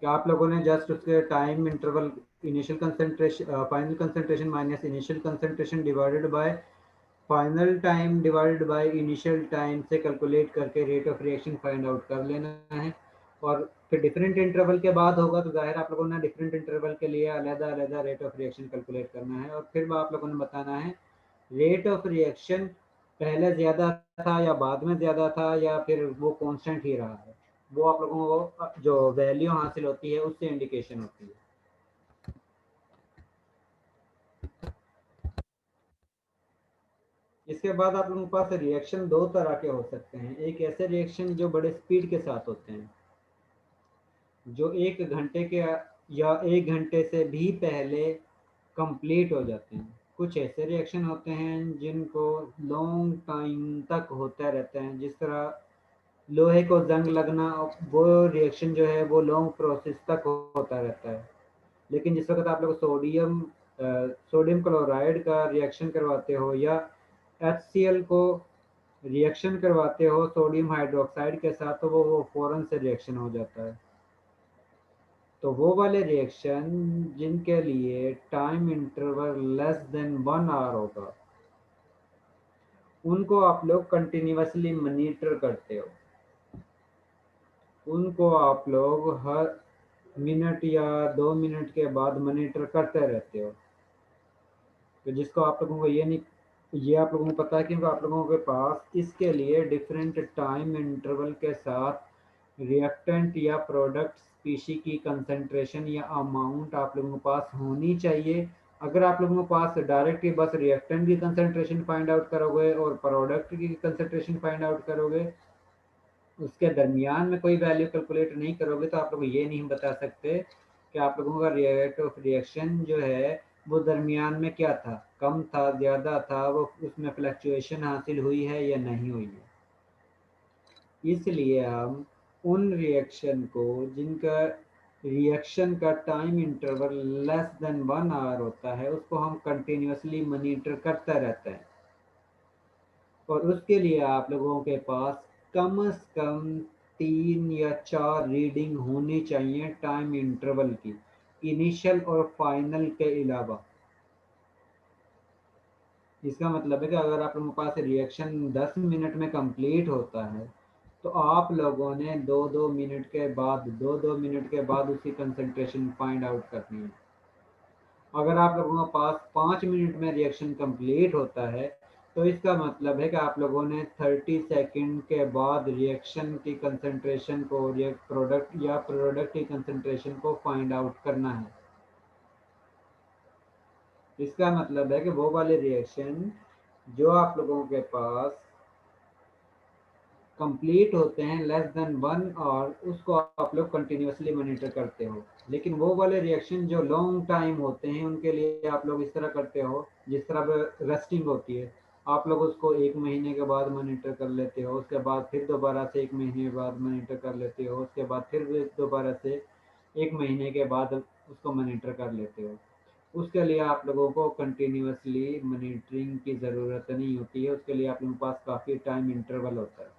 क्या आप लोगों ने जस्ट उसके time interval initial concentration final concentration minus initial concentration divided by final time divided by initial time से कैलकुलेट करके rate of reaction find out कर लेना है। और फिर डिफरेंट इंटरवल के बाद होगा तो जाहिर आप लोगों ने डिफरेंट इंटरवल के लिए अलग अलग रेट ऑफ रिएक्शन कैलकुलेट करना है, और फिर आप लोगों ने बताना है रेट ऑफ रिएक्शन पहले ज़्यादा था या बाद में ज़्यादा था या फिर वो कांस्टेंट ही रहा है। वो आप लोगों को जो वैल्यू हासिल होती है उससे इंडिकेशन होती है। इसके बाद आप लोगों के पास रिएक्शन दो तरह के हो सकते हैं। एक ऐसे रिएक्शन जो बड़े स्पीड के साथ होते हैं, जो 1 घंटे के या 1 घंटे से भी पहले कंप्लीट हो जाते हैं। कुछ ऐसे रिएक्शन होते हैं जिनको लॉन्ग टाइम तक होता रहता है, जिस तरह लोहे को जंग लगना, वो रिएक्शन जो है वो लॉन्ग प्रोसेस तक होता रहता है। लेकिन जिस वक्त आप लोग सोडियम क्लोराइड का रिएक्शन करवाते हो या HCl को रिएक्शन करवाते हो सोडियम हाइड्रोक्साइड के साथ, तो वो फ़ौरन से रिएक्शन हो जाता है। तो वो वाले रिएक्शन जिनके लिए time interval less than 1 hour होगा, उनको आप लोग कंटिन्यूअसली मॉनिटर करते हो। उनको आप लोग हर मिनट या 2 मिनट के बाद मॉनिटर करते रहते हो। तो जिसको आप लोगों को ये आप लोगों को पता है, क्योंकि आप लोगों के पास इसके लिए डिफरेंट टाइम इंटरवल के साथ रिएक्टेंट या प्रोडक्ट स्पीशी की कंसंट्रेशन या अमाउंट आप लोगों के पास होनी चाहिए। अगर आप लोगों के पास डायरेक्ट ही बस रिएक्टेंट की कंसंट्रेशन फाइंड आउट करोगे और प्रोडक्ट की कंसंट्रेशन फाइंड आउट करोगे, उसके दरमियान में कोई वैल्यू कैलकुलेट नहीं करोगे, तो आप लोग ये नहीं बता सकते कि आप लोगों का रेट ऑफ रिएक्शन जो है वो दरमियान में क्या था, कम था, ज़्यादा था, वो उसमें फ्लक्चुएशन हासिल हुई है या नहीं हुई है। इसलिए हम उन रिएक्शन को जिनका रिएक्शन का time interval less than 1 hour होता है, उसको हम कंटिन्यूसली मॉनिटर करते रहते हैं। और उसके लिए आप लोगों के पास कम से कम 3 या 4 रीडिंग होनी चाहिए टाइम इंटरवल की, इनिशियल और फाइनल के अलावा। इसका मतलब है कि अगर आप लोगों के पास रिएक्शन 10 मिनट में कंप्लीट होता है, तो आप लोगों ने 2-2 मिनट के बाद उसकी कंसंट्रेशन फाइंड आउट करनी है। अगर आप लोगों के पास 5 मिनट में रिएक्शन कंप्लीट होता है, तो इसका मतलब है कि आप लोगों ने 30 सेकंड के बाद रिएक्शन की कंसंट्रेशन को प्रोडक्ट की कंसंट्रेशन को फाइंड आउट करना है। इसका मतलब है कि वो वाले रिएक्शन जो आप लोगों के पास कंप्लीट होते हैं लेस देन 1 आवर, उसको आप लोग कंटिन्यूसली मॉनिटर करते हो। लेकिन वो वाले रिएक्शन जो लॉन्ग टाइम होते हैं, उनके लिए आप लोग इस तरह करते हो, जिस तरह रेस्टिंग होती है, आप लोग उसको 1 महीने के बाद मॉनिटर कर लेते हो, उसके बाद फिर दोबारा से 1 महीने बाद मॉनिटर कर लेते हो, उसके बाद फिर दोबारा से 1 महीने के बाद उसको मॉनिटर कर लेते हो। उसके लिए आप लोगों को कंटिन्यूसली मॉनिटरिंग की ज़रूरत नहीं होती है, उसके लिए आप लोगों के पास काफ़ी टाइम इंटरवल होता है।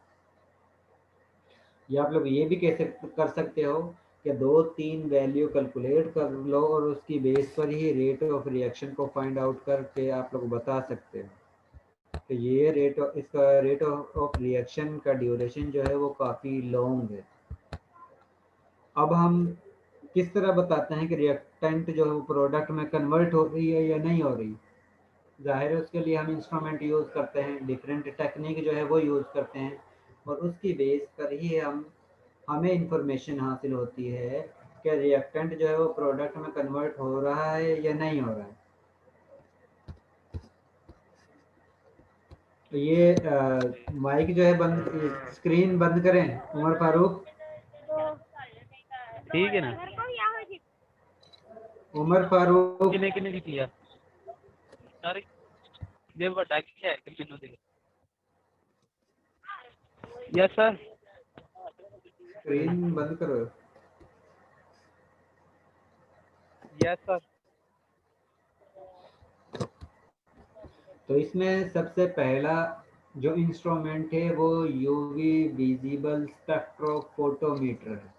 या आप लोग ये भी कर सकते हो कि 2-3 वैल्यू कैलकुलेट कर लो और उसकी बेस पर ही रेट ऑफ रिएक्शन को फाइंड आउट करके आप लोग बता सकते हो। तो ये इसका रेट ऑफ रिएक्शन का ड्यूरेशन जो है वो काफ़ी लॉन्ग है। अब हम किस तरह बताते हैं कि रिएक्टेंट जो है वो प्रोडक्ट में कन्वर्ट हो रही है या नहीं हो रही। जाहिर है उसके लिए हम इंस्ट्रूमेंट यूज़ करते हैं, डिफरेंट टेक्निक जो है वो यूज़ करते हैं, और उसकी बेस पर ही हमें इंफॉर्मेशन हासिल होती है कि रिएक्टेंट जो है वो प्रोडक्ट में कन्वर्ट हो रहा है या नहीं हो रहा है। तो ये माइक जो है बंद, स्क्रीन बंद करें उमर फारूक। ठीक है ना। उमर फारूक किने किने की किया सारी ये बड़ा क्या है किनो दे। Yes sir. स्क्रीन बंद करो। Yes sir. तो इसमें सबसे पहला जो इंस्ट्रूमेंट है वो यूवी विजिबल स्पेक्ट्रोफोटोमीटर है,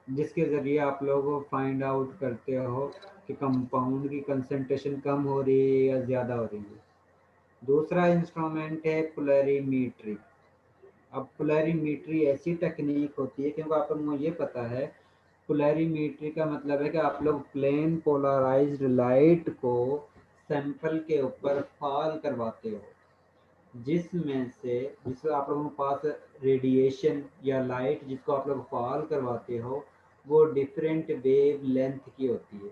जिसके ज़रिए आप लोग फाइंड आउट करते हो कि कंपाउंड की कंसंट्रेशन कम हो रही है या ज़्यादा हो रही है। दूसरा इंस्ट्रूमेंट है पोलरीमीट्री। अब पोलरीमीट्री ऐसी टेक्निक होती है, क्योंकि आप लोगों को ये पता है पोलरीमीट्री का मतलब है कि आप लोग प्लेन पोलराइज्ड लाइट को सैंपल के ऊपर फॉल करवाते हो, जिसको आप लोगों के पास रेडिएशन या लाइट जिसको आप लोग फॉल करवाते हो वो डिफरेंट वेव लेंथ की होती है।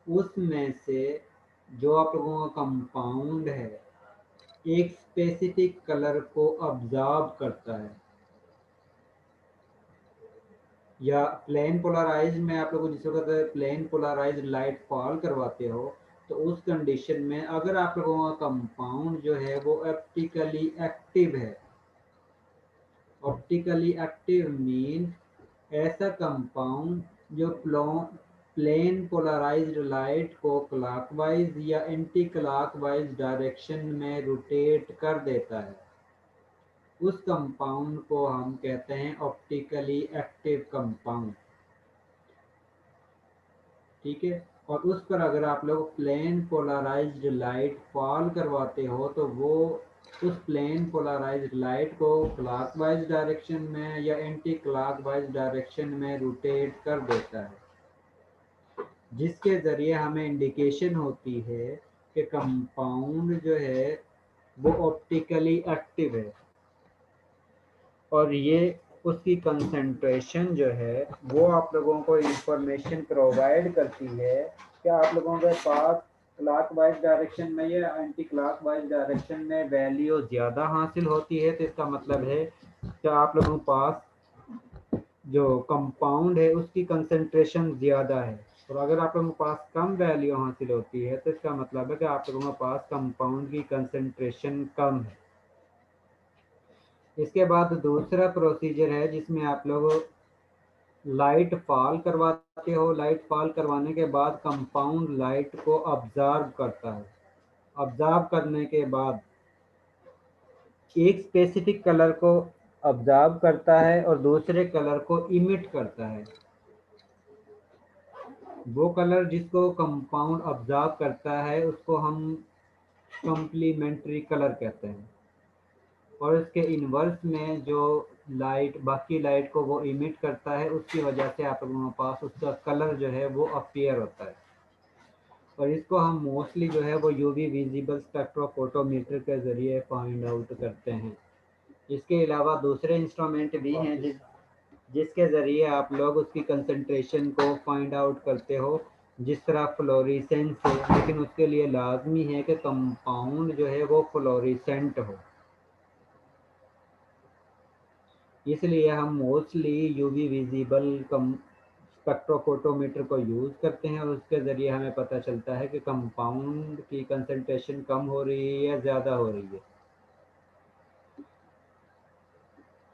उसमें से जो आप लोगों का कंपाउंड है एक स्पेसिफिक कलर को ऑब्जर्व करता है, या प्लेन पोलराइज में आप लोग जिस वक्त प्लेन पोलराइज लाइट फॉल करवाते हो तो उस कंडीशन में अगर आप लोगों का कंपाउंड जो है वो ऑप्टिकली एक्टिव है, ऑप्टिकली एक्टिव मीन ऐसा कंपाउंड जो प्लेन पोलराइज्ड लाइट को क्लॉकवाइज या एंटी क्लॉकवाइज डायरेक्शन में रोटेट कर देता है, उस कंपाउंड को हम कहते हैं ऑप्टिकली एक्टिव कंपाउंड। ठीक है, और उस पर अगर आप लोग प्लेन पोलराइज्ड लाइट फॉल करवाते हो तो वो उस प्लेन पोलराइज्ड लाइट को क्लॉकवाइज डायरेक्शन में या एंटी क्लॉकवाइज डायरेक्शन में रोटेट कर देता है, जिसके ज़रिए हमें इंडिकेशन होती है कि कंपाउंड जो है वो ऑप्टिकली एक्टिव है, और ये उसकी कंसंट्रेशन जो है वो आप लोगों को इंफॉर्मेशन प्रोवाइड करती है कि आप लोगों के पास क्लॉकवाइज डायरेक्शन में या एंटी क्लॉकवाइज डायरेक्शन में वैल्यू ज़्यादा हासिल होती है, तो इसका मतलब है कि आप लोगों के पास जो कंपाउंड है उसकी कंसंट्रेशन ज़्यादा है, और अगर आप लोगों के पास कम वैल्यू हासिल होती है तो इसका मतलब है कि आप लोगों के पास कंपाउंड की कंसंट्रेशन कम है। इसके बाद दूसरा प्रोसीजर है जिसमें आप लोग लाइट फॉल करवाते हो। लाइट फॉल करवाने के बाद कंपाउंड लाइट को ऑब्जर्व करता है, ऑब्जर्व करने के बाद एक स्पेसिफिक कलर को ऑब्जर्व करता है और दूसरे कलर को इमिट करता है। वो कलर जिसको कंपाउंड ऑब्जर्व करता है उसको हम कॉम्प्लीमेंट्री कलर कहते हैं, और इसके इन्वर्स में जो लाइट बाकी लाइट को वो इमिट करता है उसकी वजह से आप लोगों के पास उसका कलर जो है वो अपीयर होता है, और इसको हम मोस्टली जो है वो यूवी विजिबल स्पेक्ट्रोफोटोमीटर के ज़रिए फाइंड आउट करते हैं। इसके अलावा दूसरे इंस्ट्रूमेंट भी हैं जिसके ज़रिए आप लोग उसकी कंसंट्रेशन को फाइंड आउट करते हो, जिस तरह फ्लोरेसेंस है, लेकिन उसके लिए लाजमी है कि कंपाउंड जो है वो फ्लोरेसेंट हो, इसलिए हम मोस्टली यूवी विजिबल स्पेक्ट्रोफोटोमीटर को यूज़ करते हैं, और उसके ज़रिए हमें पता चलता है कि कंपाउंड की कंसंट्रेशन कम हो रही है या ज़्यादा हो रही है,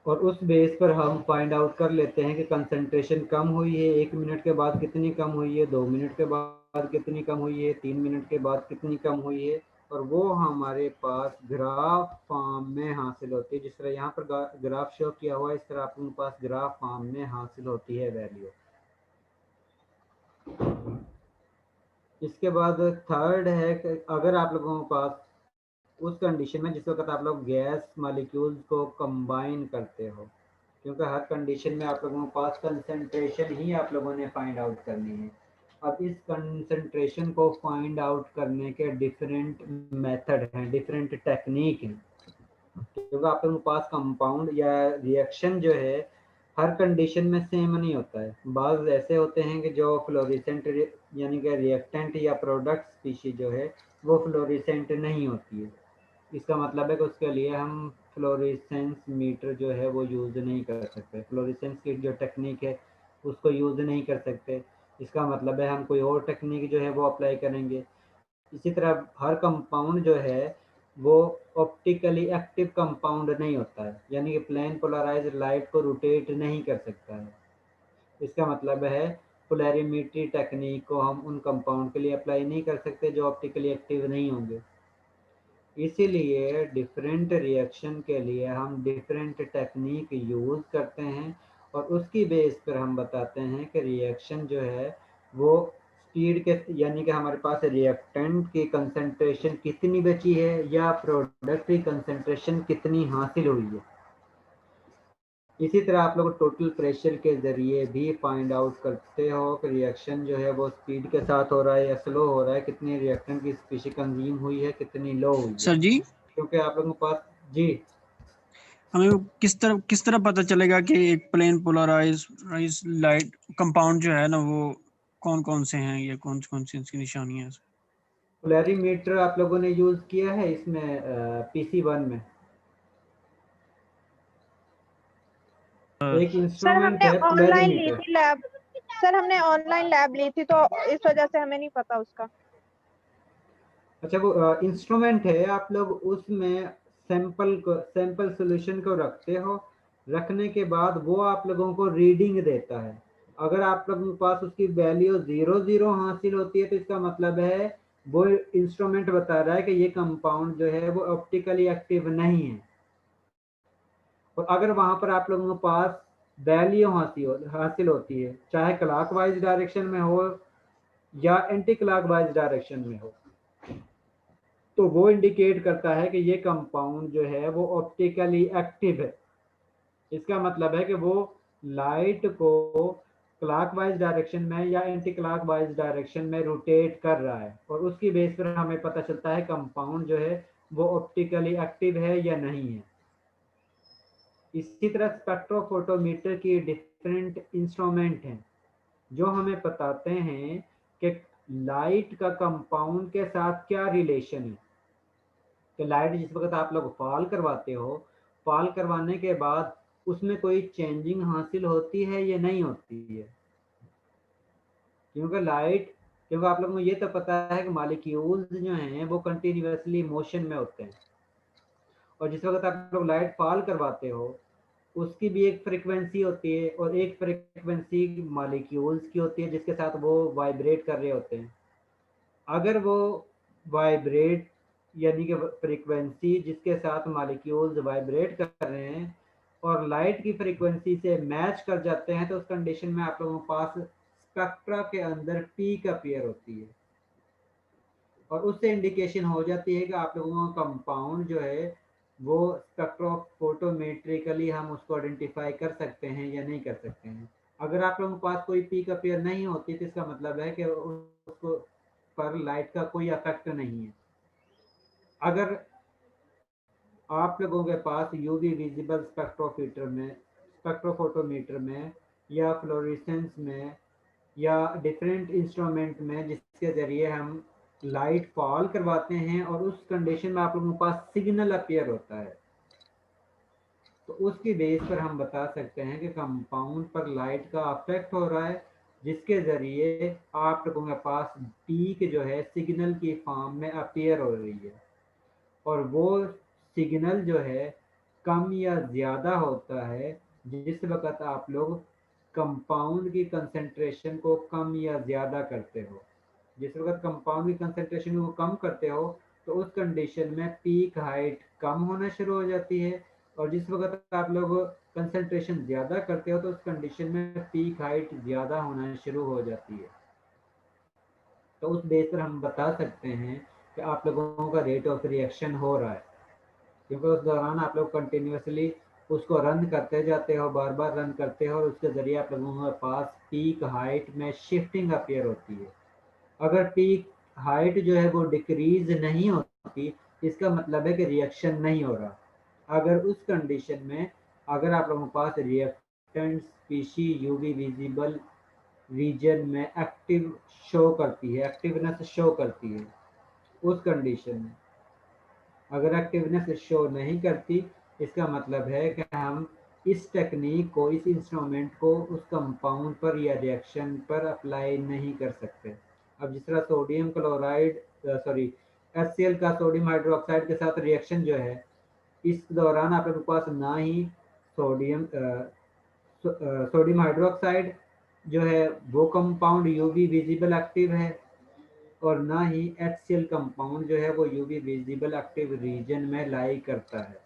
और उस बेस पर हम फाइंड आउट कर लेते हैं कि कंसंट्रेशन कम हुई है 1 मिनट के बाद कितनी कम हुई है, 2 मिनट के बाद कितनी कम हुई है, 3 मिनट के बाद कितनी कम हुई है, और वो हमारे पास ग्राफ फॉर्म में हासिल होती है। जिस तरह यहाँ पर ग्राफ शो किया हुआ है इस तरह आपके पास ग्राफ फॉर्म में हासिल होती है वैल्यू। इसके बाद थर्ड है कि अगर आप लोगों के पास उस कंडीशन में जिस वक्त आप लोग गैस मॉलिक्यूल्स को कंबाइन करते हो, क्योंकि हर कंडीशन में आप लोगों के पास कंसंट्रेशन ही आप लोगों ने फाइंड आउट करनी है, अब इस कंसंट्रेशन को फाइंड आउट करने के डिफरेंट मेथड हैं, डिफरेंट टेक्निक हैं, क्योंकि आप लोगों के पास कंपाउंड या रिएक्शन जो है हर कंडीशन में सेम नहीं होता है। बाज़ ऐसे होते हैं कि जो फ्लोरिसेंट यानी कि रिएक्टेंट या प्रोडक्ट स्पीशीज जो है वो फ्लोरिसेंट नहीं होती है। इसका मतलब है कि उसके लिए हम फ्लोरेसेंस मीटर जो है वो यूज़ नहीं कर सकते, फ्लोरेसेंस की जो टेक्निक है उसको यूज़ नहीं कर सकते। इसका मतलब है हम कोई और टेक्निक जो है वो अप्लाई करेंगे। इसी तरह हर कंपाउंड जो है वो ऑप्टिकली एक्टिव कंपाउंड नहीं होता है, यानी कि प्लेन पोलराइज्ड लाइट को रोटेट नहीं कर सकता है। इसका मतलब है पोलैरिमेट्री टेक्निक को हम उन कंपाउंड के लिए अप्लाई नहीं कर सकते जो ऑप्टिकली एक्टिव नहीं होंगे। इसीलिए डिफरेंट रिएक्शन के लिए हम डिफरेंट टेक्निक यूज़ करते हैं और उसकी बेस पर हम बताते हैं कि रिएक्शन जो है वो स्पीड के, यानी कि हमारे पास रिएक्टेंट की कंसंट्रेशन कितनी बची है या प्रोडक्ट की कंसंट्रेशन कितनी हासिल हुई है। इसी तरह आप लोग टोटल प्रेशर के ज़रिए भी फाइंड आउट करते हो कि रिएक्शन जो है वो स्पीड के साथ हो रहा है या स्लो हो रहा है, कितनी रिएक्टेंट की स्पीशीज कंज्यूम हुई है, कितनी लो हुई है। सर जी, क्योंकि आप लोगों के पास जी हमें किस तरह पता चलेगा कि एक प्लेन पोलराइज लाइट कंपाउंड जो है ना वो कौन कौन से हैं या कौन सी इसकी निशानियां हैं? पोलैरिमीटर आप लोगों ने यूज़ किया है इसमें PC1 में एक सर इंस्ट्रूमेंट हमने है ऑनलाइन ली पोलैरिमीटर। थी लैब। सर हमने ऑनलाइन लैब ली थी तो इस वजह से हमें नहीं पता उसका। अच्छा, वो इंस्ट्रूमेंट है, आप लोग उसमें सैंपल सॉल्यूशन को रखते हो, रखने के बाद वो आप लोगों को रीडिंग देता है। अगर आप लोगों के पास उसकी वैल्यू 0 हासिल होती है तो इसका मतलब है वो इंस्ट्रूमेंट बता रहा है कि ये कंपाउंड जो है वो ऑप्टिकली एक्टिव नहीं है। और अगर वहां पर आप लोगों के पास वैल्यू हासिल होती है, चाहे क्लॉकवाइज डायरेक्शन में हो या एंटी क्लॉकवाइज डायरेक्शन में हो, तो वो इंडिकेट करता है कि ये कंपाउंड जो है वो ऑप्टिकली एक्टिव है। इसका मतलब है कि वो लाइट को क्लॉकवाइज डायरेक्शन में या एंटी क्लॉकवाइज डायरेक्शन में रोटेट कर रहा है, और उसकी बेस पर हमें पता चलता है कंपाउंड जो है वो ऑप्टिकली एक्टिव है या नहीं है। इसी तरह स्पेक्ट्रोफोटोमीटर की डिफरेंट इंस्ट्रूमेंट हैं जो हमें बताते हैं कि लाइट का कंपाउंड के साथ क्या रिलेशन है। कि लाइट जिस वक्त आप लोग फॉल करवाते हो, फॉल करवाने के बाद उसमें कोई चेंजिंग हासिल होती है या नहीं होती है। क्योंकि आप लोगों को ये तो पता है कि मॉलिक्यूल्स जो हैं वो कंटिन्यूअसली मोशन में होते हैं, और जिस वक्त आप लोग लाइट फॉल करवाते हो उसकी भी एक फ्रीक्वेंसी होती है, और एक फ्रीक्वेंसी मॉलिक्यूल्स की होती है जिसके साथ वो वाइब्रेट कर रहे होते हैं। अगर वो वाइब्रेट यानी कि फ्रीक्वेंसी जिसके साथ मॉलिक्यूल्स वाइब्रेट कर रहे हैं और लाइट की फ्रीक्वेंसी से मैच कर जाते हैं, तो उस कंडीशन में आप लोगों के पास स्पेक्ट्रा के अंदर पीक अपीयर होती है, और उससे इंडिकेशन हो जाती है कि आप लोगों का कंपाउंड जो है वो स्पेक्ट्रोफोटोमेट्रिकली हम उसको आइडेंटिफाई कर सकते हैं या नहीं कर सकते हैं। अगर आप लोगों के पास कोई पीक अपीयर नहीं होती तो इसका मतलब है कि उसको पर लाइट का कोई इफेक्ट नहीं है। अगर आप लोगों के पास यूवी विजिबल स्पेक्ट्रोफोटोमीटर में या फ्लोरेसेंस में या डिफरेंट इंस्ट्रूमेंट में जिसके ज़रिए हम लाइट फॉल करवाते हैं और उस कंडीशन में आप लोगों के पास सिग्नल अपीयर होता है, तो उसकी बेस पर हम बता सकते हैं कि कंपाउंड पर लाइट का अफेक्ट हो रहा है, जिसके ज़रिए आप लोगों के पास पीक जो है सिग्नल की फॉर्म में अपीयर हो रही है, और वो सिग्नल जो है कम या ज़्यादा होता है जिस वक्त आप लोग कंपाउंड की कंसंट्रेशन को कम या ज़्यादा करते हो। जिस वक्त कंपाउंड की कंसंट्रेशन को कम करते हो तो उस कंडीशन में पीक हाइट कम होना शुरू हो जाती है, और जिस वक्त आप लोग कंसंट्रेशन ज़्यादा करते हो तो उस कंडीशन में पीक हाइट ज़्यादा होना शुरू हो जाती है। तो उस बेस पर हम बता सकते हैं कि आप लोगों का रेट ऑफ रिएक्शन हो रहा है, क्योंकि उस दौरान आप लोग कंटिन्यूसली उसको रन करते जाते हो, बार बार रन करते हो, और उसके ज़रिए आप लोगों के पास पीक हाइट में शिफ्टिंग अपीयर होती है। अगर पीक हाइट जो है वो डिक्रीज नहीं होती, इसका मतलब है कि रिएक्शन नहीं हो रहा। अगर उस कंडीशन में अगर आप लोगों के पास reactant species UV visible region में एक्टिव शो करती है, एक्टिवनेस शो करती है, उस कंडीशन में अगर एक्टिवनेस शो नहीं करती, इसका मतलब है कि हम इस टेक्निक को, इस इंस्ट्रूमेंट को उस कंपाउंड पर या रिएक्शन पर अप्लाई नहीं कर सकते। अब जिस तरह सोडियम क्लोराइड HCl का सोडियम हाइड्रोक्साइड के साथ रिएक्शन जो है, इस दौरान आप लोगों के पास ना ही सोडियम हाइड्रोक्साइड जो है वो कंपाउंड यूवी विजिबल एक्टिव है, और ना ही HCl कंपाउंड जो है वो यूवी विजिबल एक्टिव रीजन में लाई करता है।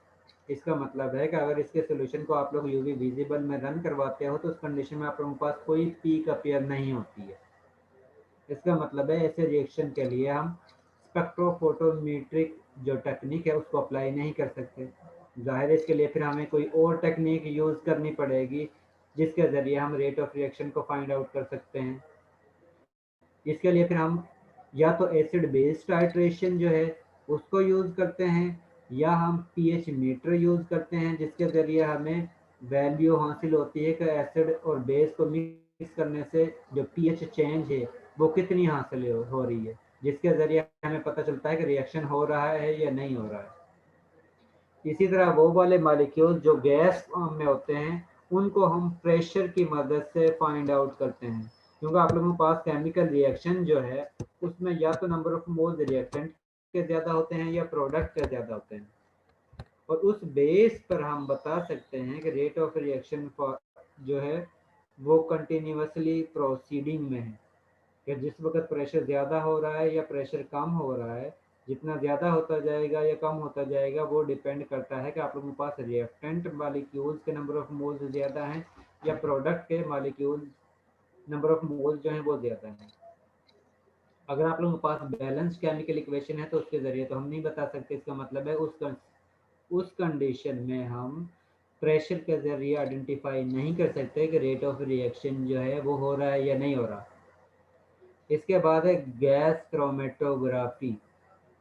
इसका मतलब है कि अगर इसके सोल्यूशन को आप लोग यूवी विजिबल में रन करवाते हो तो उस कंडीशन में आप लोगों के पास कोई पीक अपीयर नहीं होती है। इसका मतलब है ऐसे रिएक्शन के लिए हम स्पेक्ट्रोफोटोमेट्रिक जो टेक्निक है उसको अप्लाई नहीं कर सकते। जाहिर है इसके लिए फिर हमें कोई और टेक्निक यूज़ करनी पड़ेगी जिसके ज़रिए हम रेट ऑफ रिएक्शन को फाइंड आउट कर सकते हैं। इसके लिए फिर हम या तो एसिड बेस टाइट्रेशन जो है उसको यूज़ करते हैं, या हम पीएच मीटर यूज़ करते हैं जिसके ज़रिए हमें वैल्यू हासिल होती है कि एसिड और बेस को मिक्स करने से जो पीएच चेंज है वो कितनी हासिल हो रही है, जिसके ज़रिए हमें पता चलता है कि रिएक्शन हो रहा है या नहीं हो रहा है। इसी तरह वो वाले मॉलिक्यूल जो गैस फॉर्म में होते हैं उनको हम प्रेशर की मदद से फाइंड आउट करते हैं, क्योंकि आप लोगों के पास केमिकल रिएक्शन जो है उसमें या तो नंबर ऑफ मोल्स रिएक्टेंट के ज़्यादा होते हैं या प्रोडक्ट के ज़्यादा होते हैं, और उस बेस पर हम बता सकते हैं कि रेट ऑफ रिएक्शन जो है वो कंटिन्यूसली प्रोसीडिंग में है, कि जिस वक्त प्रेशर ज़्यादा हो रहा है या प्रेशर कम हो रहा है, जितना ज़्यादा होता जाएगा या कम होता जाएगा वो डिपेंड करता है कि आप लोगों के पास रिएक्टेंट मॉलिक्यूल्स के नंबर ऑफ मोल्स ज़्यादा हैं या प्रोडक्ट के मॉलिक्यूल्स नंबर ऑफ मोल्स जो हैं वो ज़्यादा हैं। अगर आप लोगों के पास बैलेंस केमिकल इक्वेशन है तो उसके ज़रिए तो हम नहीं बता सकते। इसका मतलब है उस कंडीशन में हम प्रेशर के ज़रिए आइडेंटिफाई नहीं कर सकते कि रेट ऑफ रिएक्शन जो है वो हो रहा है या नहीं हो रहा। इसके बाद है गैस क्रोमेटोग्राफी,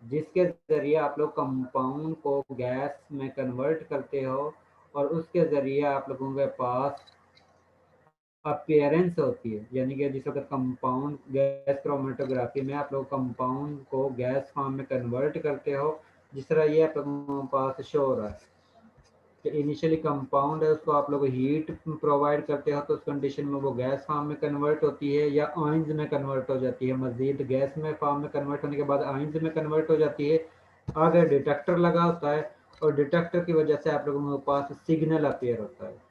जिसके ज़रिए आप लोग कंपाउंड को गैस में कन्वर्ट करते हो और उसके ज़रिए आप लोगों के पास अपीयरेंस होती है, यानी कि जिस वक्त कंपाउंड गैस क्रोमेटोग्राफी में आप लोग कंपाउंड को गैस फॉर्म में कन्वर्ट करते हो, जिस तरह ये आप लोगों के पास शो हो रहा है कि इनिशियली कंपाउंड है उसको आप लोग हीट प्रोवाइड करते हो तो उस कंडीशन में वो गैस फॉर्म में कन्वर्ट होती है या आयंस में कन्वर्ट हो जाती है, मज़ीद गैस में फॉर्म में कन्वर्ट होने के बाद आयंस में कन्वर्ट हो जाती है। आगे डिटेक्टर लगा होता है और डिटेक्टर की वजह से आप लोगों के पास सिग्नल अपीयर होता है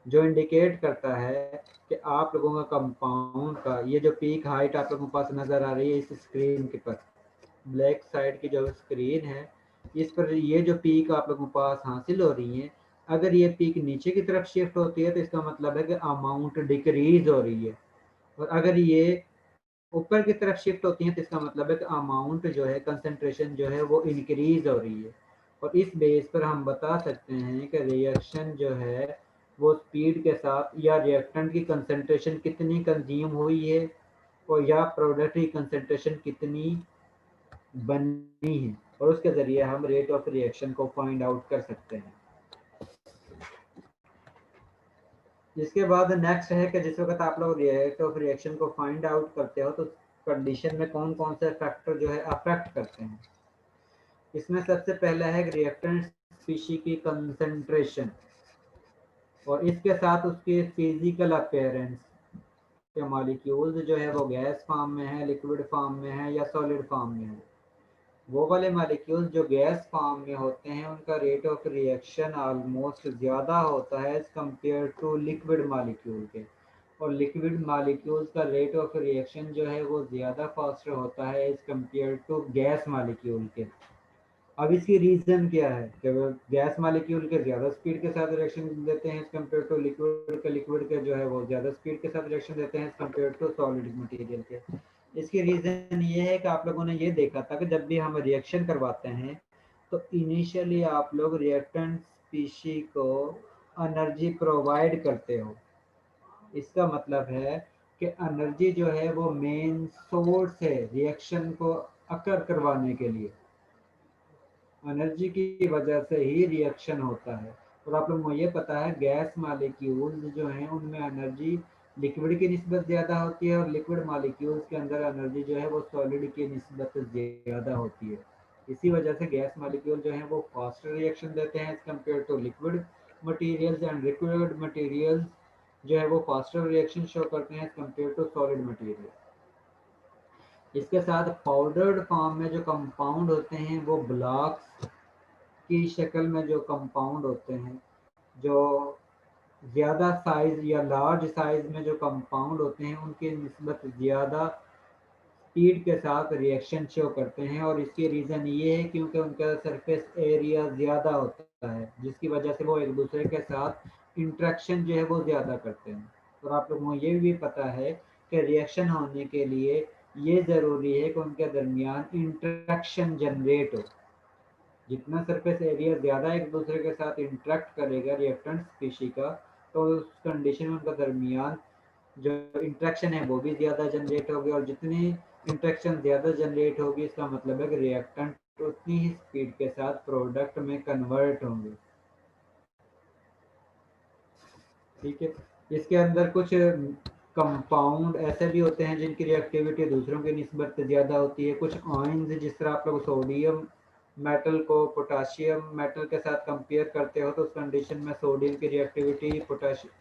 जो इंडिकेट करता है कि आप लोगों का कंपाउंड का ये जो पीक हाइट आप लोगों के पास नज़र आ रही है इस स्क्रीन के पर, ब्लैक साइड की जो स्क्रीन है इस पर ये जो पीक आप लोगों के पास हासिल हो रही है, अगर ये पीक नीचे की तरफ शिफ्ट होती है तो इसका मतलब है कि अमाउंट डिक्रीज हो रही है, और अगर ये ऊपर की तरफ शिफ्ट होती है तो इसका मतलब है कि अमाउंट जो है, कंसंट्रेशन जो है वो इंक्रीज हो रही है। और इस बेस पर हम बता सकते हैं कि रिएक्शन जो है वो स्पीड के साथ या रिएक्टेंट की कंसंट्रेशन कितनी कंज्यूम हुई है और या प्रोडक्ट की कंसंट्रेशन कितनी बनी है, और उसके ज़रिए हम रेट ऑफ रिएक्शन को फाइंड आउट कर सकते हैं। इसके बाद नेक्स्ट है कि जिस वक्त आप लोग रेट ऑफ रिएक्शन को फाइंड आउट करते हो तो कंडीशन में कौन कौन से फैक्टर जो है अफेक्ट करते हैं। इसमें सबसे पहला है रिएक्टेंट स्पीशी की कंसंट्रेशन और इसके साथ उसकी फिजिकल अपीयरेंस के मॉलिक्यूल्स जो है वो गैस फॉर्म में है, लिक्विड फॉर्म में है या सॉलिड फॉर्म में है। वो वाले मॉलिक्यूल्स जो गैस फॉर्म में होते हैं उनका रेट ऑफ रिएक्शन ऑलमोस्ट ज़्यादा होता है as compare to liquid molecule के, और लिक्विड मॉलिक्यूल्स का रेट ऑफ रिएक्शन जो है वो ज़्यादा फास्टर होता है as compare to gas molecule के। अब इसकी रीज़न क्या है कि वो गैस मॉलिक्यूल के ज़्यादा स्पीड के साथ रिएक्शन देते हैं एज कम्पेयर टू लिक्विड के जो है वो ज़्यादा स्पीड के साथ रिएक्शन देते हैं as compare to solid material के। इसकी रीज़न ये है कि आप लोगों ने ये देखा था कि जब भी हम रिएक्शन करवाते हैं तो इनिशियली आप लोग रिएक्टेंट स्पीशी को एनर्जी प्रोवाइड करते हो, इसका मतलब है कि एनर्जी जो है वो मेन सोर्स है रिएक्शन को अकर करवाने के लिए। एनर्जी की वजह से ही रिएक्शन होता है। और आप लोगों को ये पता है गैस मालिक्यूल्स जो हैं उनमें एनर्जी लिक्विड की निस्बत ज़्यादा होती है, और लिक्विड मालिक्यूल्स के अंदर एनर्जी जो है वो सॉलिड की निस्बत ज़्यादा होती है। इसी वजह से गैस मालिक्यूल जो हैं वो फास्टर रिएक्शन देते हैं as compare to liquid materials, and liquid materials जो है वो फास्टर रिएक्शन शो करते हैं as compare to solid material. इसके साथ पाउडर्ड फॉर्म में जो कंपाउंड होते हैं वो ब्लॉक्स की शक्ल में जो कंपाउंड होते हैं, जो ज़्यादा साइज या लार्ज साइज में जो कंपाउंड होते हैं उनकी निस्बत ज़्यादा स्पीड के साथ रिएक्शन शो करते हैं। और इसकी रीज़न ये है क्योंकि उनका सरफेस एरिया ज़्यादा होता है, जिसकी वजह से वो एक दूसरे के साथ इंट्रैक्शन जो है वो ज़्यादा करते हैं। और आप लोगों को ये भी पता है कि रिएक्शन होने के लिए ये ज़रूरी है कि उनके दरमियान इंट्रैक्शन जनरेट हो। जितना सरफेस एरिया ज़्यादा एक दूसरे के साथ इंटरेक्ट करेगा रिएक्टेंट स्पीशी का, तो उस कंडीशन में उनका दरमियान जो इंट्रैक्शन है वो भी ज़्यादा जनरेट होगी, और जितनी इंट्रैक्शन ज़्यादा जनरेट होगी इसका मतलब है कि रिएक्टेंट उतनी ही स्पीड के साथ प्रोडक्ट में कन्वर्ट होंगे। ठीक है। इसके अंदर कुछ कंपाउंड ऐसे भी होते हैं जिनकी रिएक्टिविटी दूसरों की निस्बत ज़्यादा होती है। कुछ आयंस, जिस तरह आप लोग सोडियम मेटल को पोटाशियम मेटल के साथ कंपेयर करते हो तो उस कंडीशन में सोडियम की रिएक्टिविटी पोटाशियम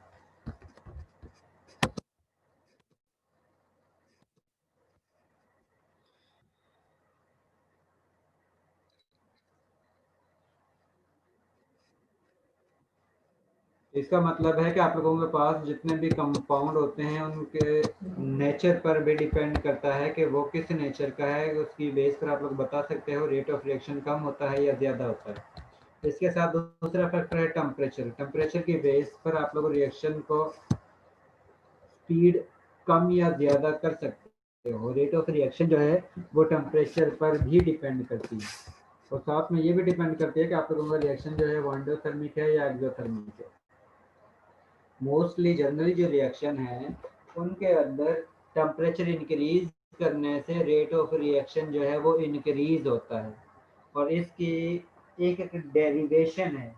इसका मतलब है कि आप लोगों के पास जितने भी कंपाउंड होते हैं उनके नेचर पर भी डिपेंड करता है कि वो किस नेचर का है। उसकी बेस पर आप लोग बता सकते हो रेट ऑफ रिएक्शन कम होता है या ज़्यादा होता है। इसके साथ दूसरा फैक्टर है टेम्परेचर। टेम्परेचर की बेस पर आप लोग रिएक्शन को स्पीड कम या ज़्यादा कर सकते हो। रेट ऑफ रिएक्शन जो है वो टेम्परेचर पर भी डिपेंड करती है, और साथ में ये भी डिपेंड करती है कि आप लोगों का रिएक्शन जो है वो एंडोथर्मिक है या एक्सोथर्मिक है। मोस्टली जनरली जो रिएक्शन है उनके अंदर टेम्परेचर इंक्रीज करने से रेट ऑफ रिएक्शन जो है वो इंक्रीज होता है। और इसकी एक डेरिवेशन है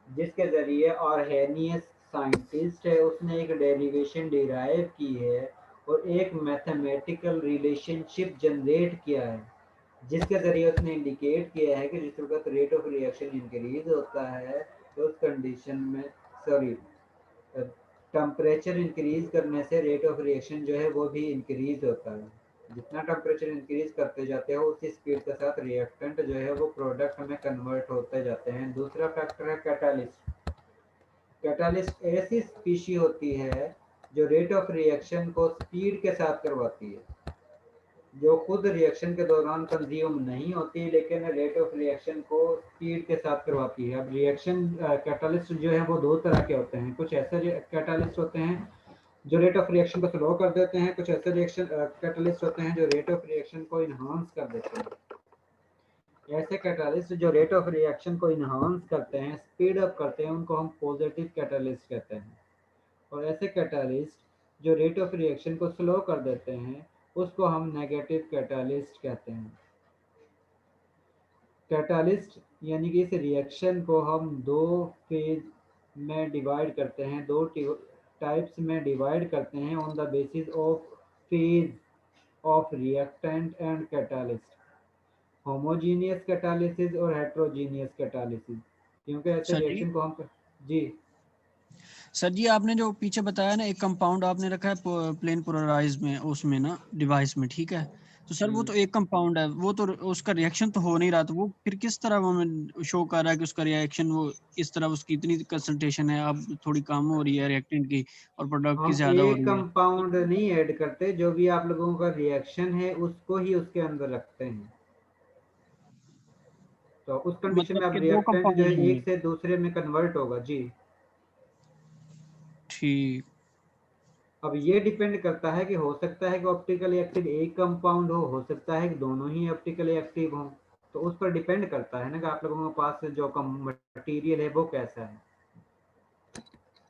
जिसके ज़रिए ऑर्हेनियस साइंटिस्ट है उसने एक डेरिवेशन डिराइव की है और एक मैथमेटिकल रिलेशनशिप जनरेट किया है, जिसके ज़रिए उसने इंडिकेट किया है कि जिस वक्त रेट ऑफ रिएक्शन इंक्रीज होता है तो उस कंडीशन में टेम्परेचर इंक्रीज करने से रेट ऑफ रिएक्शन जो है वो भी इंक्रीज होता है। जितना टेम्परेचर इंक्रीज करते जाते हो उसी स्पीड के साथ रिएक्टेंट जो है वो प्रोडक्ट में कन्वर्ट होते जाते हैं। दूसरा फैक्टर है कैटालिस्ट। कैटालिस्ट ऐसी स्पीशी होती है जो रेट ऑफ रिएक्शन को स्पीड के साथ करवाती है, जो खुद रिएक्शन के दौरान कंज्यूम नहीं होती लेकिन रेट ऑफ रिएक्शन को स्पीड के साथ करवाती है। अब रिएक्शन कैटालिस्ट जो है वो दो तरह के होते हैं। कुछ ऐसे कैटालिस्ट होते हैं जो रेट ऑफ रिएक्शन को स्लो कर देते हैं, कुछ ऐसे रिएक्शन कैटालिस्ट होते हैं जो रेट ऑफ रिएक्शन को इन्हांस कर देते हैं। ऐसे कैटालिस्ट जो रेट ऑफ रिएक्शन को इन्हांस करते हैं, स्पीड अप करते हैं, उनको हम पॉजिटिव कैटालिस्ट कहते हैं। और ऐसे कैटालिस्ट जो रेट ऑफ रिएक्शन को स्लो कर देते हैं उसको हम नेगेटिव कैटालिस्ट कहते हैं। कैटालिस्ट यानी कि इस रिएक्शन को हम दो फेज में डिवाइड करते हैं, दो टाइप्स में डिवाइड करते हैं on the basis of phase of reactant and catalyst, homogeneous catalysis और हेट्रोजीनियस कैटालिसिस। क्योंकि ऐसे रिएक्शन को हम जी सर जी आपने जो पीछे बताया ना एक कंपाउंड आपने रखा है प्लेन पोलराइज में उसमें ना डिवाइस में, ठीक है, तो सर वो तो एक कंपाउंड है, वो तो उसका रिएक्शन तो हो नहीं रहा, तो वो फिर किस तरह वो हमें शो कर रहा है कि उसका रिएक्शन वो इस तरह उसकी इतनी कंसंट्रेशन है अब थोड़ी कम हो रही है रिएक्टेंट की और प्रोडक्ट की हम ज्यादा हो एक रही है। कंपाउंड नहीं ऐड करते, जो भी आप लोगों का रिएक्शन है उसको ही उसके अंदर रखते हैं। तो उस कंडीशन में मतलब अब कि दो रिएक्टेंट जो कंपाउंड है होंगे। एक से दूसरे में कन्वर्ट होगा जी। ठीक। अब ये डिपेंड करता है कि हो सकता है कि ऑप्टिकली एक्टिव एक कंपाउंड हो सकता है कि दोनों ही ऑप्टिकली एक्टिव हों। तो उस पर डिपेंड करता है ना कि आप लोगों के पास जो मटेरियल है वो कैसा है।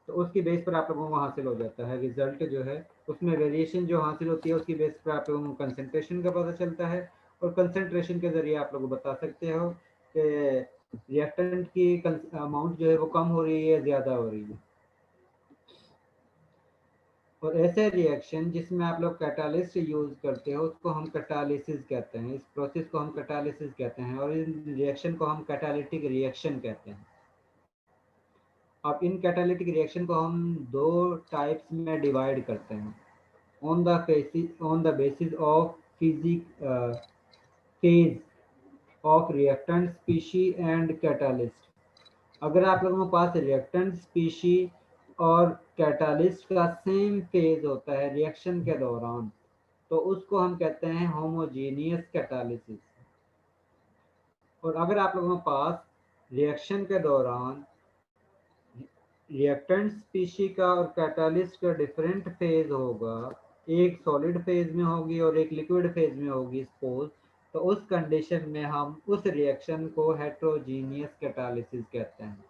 तो उसकी बेस पर आप लोगों को हासिल हो जाता है रिजल्ट जो है, उसमें वेरिएशन जो हासिल होती है उसकी बेस पर आप लोगों को कंसंट्रेशन का पता चलता है, और कंसंट्रेशन के ज़रिए आप लोग बता सकते हो कि रिएक्टेंट की अमाउंट जो है वो कम हो रही है, ज़्यादा हो रही है। और ऐसे रिएक्शन जिसमें आप लोग कैटालिस्ट यूज़ करते हो उसको हम कैटालिसिस कहते हैं, इस प्रोसेस को हम कैटालिसिस कहते हैं, और इन रिएक्शन को हम कैटालिटिक रिएक्शन कहते हैं। अब इन कैटालिटिक रिएक्शन को हम दो टाइप्स में डिवाइड करते हैं, on the basis of phase of reactant species and catalyst. अगर आप लोगों के पास रिएक्टेंट स्पीशी और कैटालिस्ट का सेम फेज होता है रिएक्शन के दौरान, तो उसको हम कहते हैं होमोजेनियस कैटालिसिस। और अगर आप लोगों के पास रिएक्शन के दौरान रिएक्टेंट स्पीशी का और कैटालिस्ट का डिफरेंट फेज होगा, एक सॉलिड फेज में होगी और एक लिक्विड फेज में होगी सपोज, तो उस कंडीशन में हम उस रिएक्शन को हेट्रोजीनियस कैटालिसिस कहते हैं।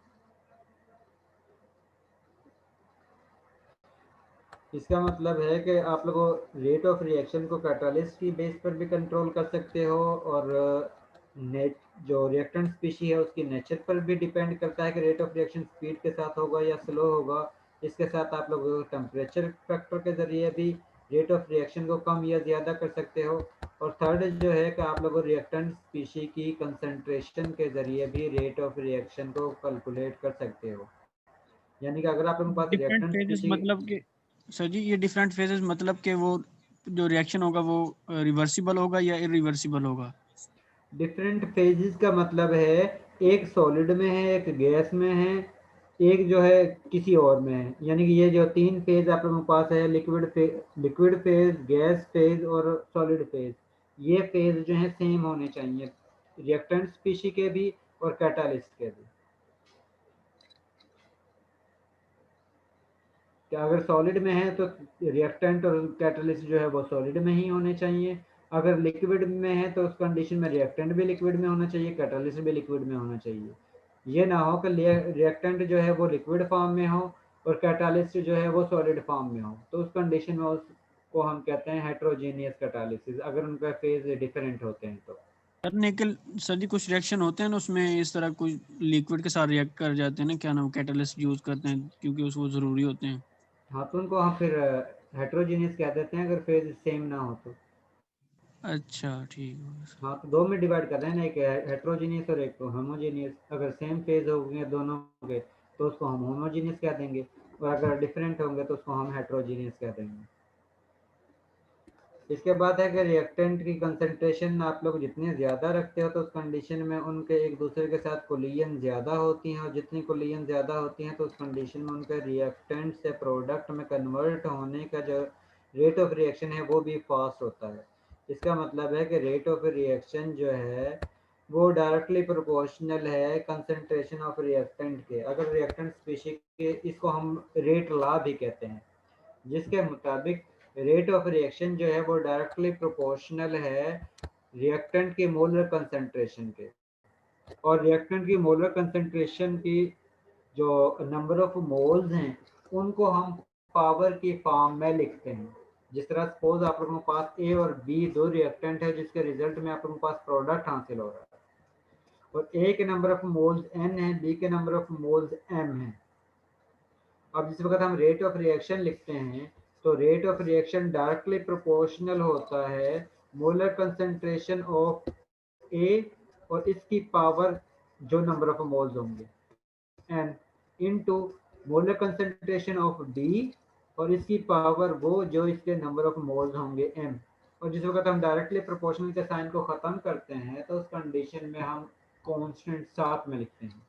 इसका मतलब है कि आप लोग रेट ऑफ रिएक्शन को कैटालिस्ट की बेस पर भी कंट्रोल कर सकते हो, और जो रिएक्टेंट स्पीशी है उसकी नेचर पर भी डिपेंड करता है कि रेट ऑफ रिएक्शन स्पीड के साथ होगा या स्लो होगा। इसके साथ आप लोग टेम्परेचर फैक्टर के ज़रिए भी रेट ऑफ रिएक्शन को कम या ज़्यादा कर सकते हो। और थर्ड जो है कि आप लोग रिएक्टेंट स्पीशी की कंसंट्रेशन के ज़रिए भी रेट ऑफ रिएक्शन को कैलकुलेट कर सकते हो। यानी कि अगर आप लोगों के पास डिफरेंट रिएक्टेंट फेजेस स्पीशी, मतलब कि सर जी ये डिफरेंट फेजेस मतलब कि वो जो रिएक्शन होगा वो रिवर्सिबल होगा या इरिवर्सिबल होगा? डिफरेंट फेजेस का मतलब है एक सॉलिड में है, एक गैस में है, एक जो है किसी और में है। यानी कि ये जो तीन फेज आप लोगों के पास है, लिक्विड फेज, गैस फेज और सॉलिड फेज, ये फेज जो है सेम होने चाहिए रिएक्टेंट स्पीशी के भी और कैटालिस्ट के भी। कि अगर सॉलिड में है तो रिएक्टेंट और कैटालिस्ट जो है वो सॉलिड में ही होने चाहिए, अगर लिक्विड में है तो उस कंडीशन में रिएक्टेंट भी लिक्विड में होना चाहिए, कैटालिस्ट भी लिक्विड में होना चाहिए। ये ना हो कि रिएक्टेंट जो है वो लिक्विड फॉर्म में हो और कैटालिस्ट जो है वो सॉलिड फॉर्म में हो, तो उस कंडीशन में उसको हम कहते हैं हेट्रोजीनियस कैटालिसिस, अगर उनका फेज डिफरेंट होते हैं तो। सर निकल सर जी कुछ रिएक्शन होते हैं ना उसमें इस तरह कोई लिक्विड के साथ रिएक्ट कर जाते हैं ना, क्या नाम कैटालिस्ट यूज करते हैं क्योंकि उसको जरूरी होते हैं। हाँ, तो उनको हम फिर हेट्रोजीनियस कह देते हैं अगर फेज सेम ना हो तो। अच्छा ठीक है सर। हाँ, तो दो में डिवाइड कर रहे हैं ना, एक हेट्रोजीनियस और एक होमोजीनियस। अगर सेम फेज होंगे दोनों के तो उसको हम होमोजीनियस कह देंगे, और अगर डिफरेंट होंगे तो उसको हम हेट्रोजीनियस कह देंगे। इसके बाद है कि रिएक्टेंट की कंसंट्रेशन आप लोग जितनी ज़्यादा रखते हो तो उस कंडीशन में उनके एक दूसरे के साथ कोलिजन ज़्यादा होती हैं, और जितनी कोलिजन ज़्यादा होती हैं तो उस कंडीशन में उनके रिएक्टेंट से प्रोडक्ट में कन्वर्ट होने का जो रेट ऑफ रिएक्शन है वो भी फास्ट होता है। इसका मतलब है कि रेट ऑफ रिएक्शन जो है वो डायरेक्टली प्रोपोर्शनल है कंसंट्रेशन ऑफ रिएक्टेंट के। अगर रिएक्टेंट स्पीशी के, इसको हम रेट लॉ भी कहते हैं, जिसके मुताबिक रेट ऑफ रिएक्शन जो है वो डायरेक्टली प्रोपोर्शनल है रिएक्टेंट के मोलर कंसंट्रेशन के। और रिएक्टेंट की मोलर कंसंट्रेशन की जो नंबर ऑफ मोल्स हैं उनको हम पावर की फॉर्म में लिखते हैं। जिस तरह सपोज आप लोगों के पास ए और बी दो रिएक्टेंट है जिसके रिजल्ट में आप लोगों के पास प्रोडक्ट हासिल हो रहा है, और ए के नंबर ऑफ मोल्स एन है, बी के नंबर ऑफ मोल्स एम है। अब जिस वक्त हम रेट ऑफ रिएक्शन लिखते हैं तो rate of reaction directly proportional होता है मोलर कंसंट्रेशन ऑफ ए और इसकी पावर जो नंबर ऑफ मोल्स होंगे N, into molar concentration of D और इसकी पावर वो जो इसके नंबर ऑफ मोल्स होंगे एम। और जिस वक्त हम डायरेक्टली प्रोपोर्शनल के साइन को ख़त्म करते हैं तो उस कंडीशन में हम कांस्टेंट साथ में लिखते हैं,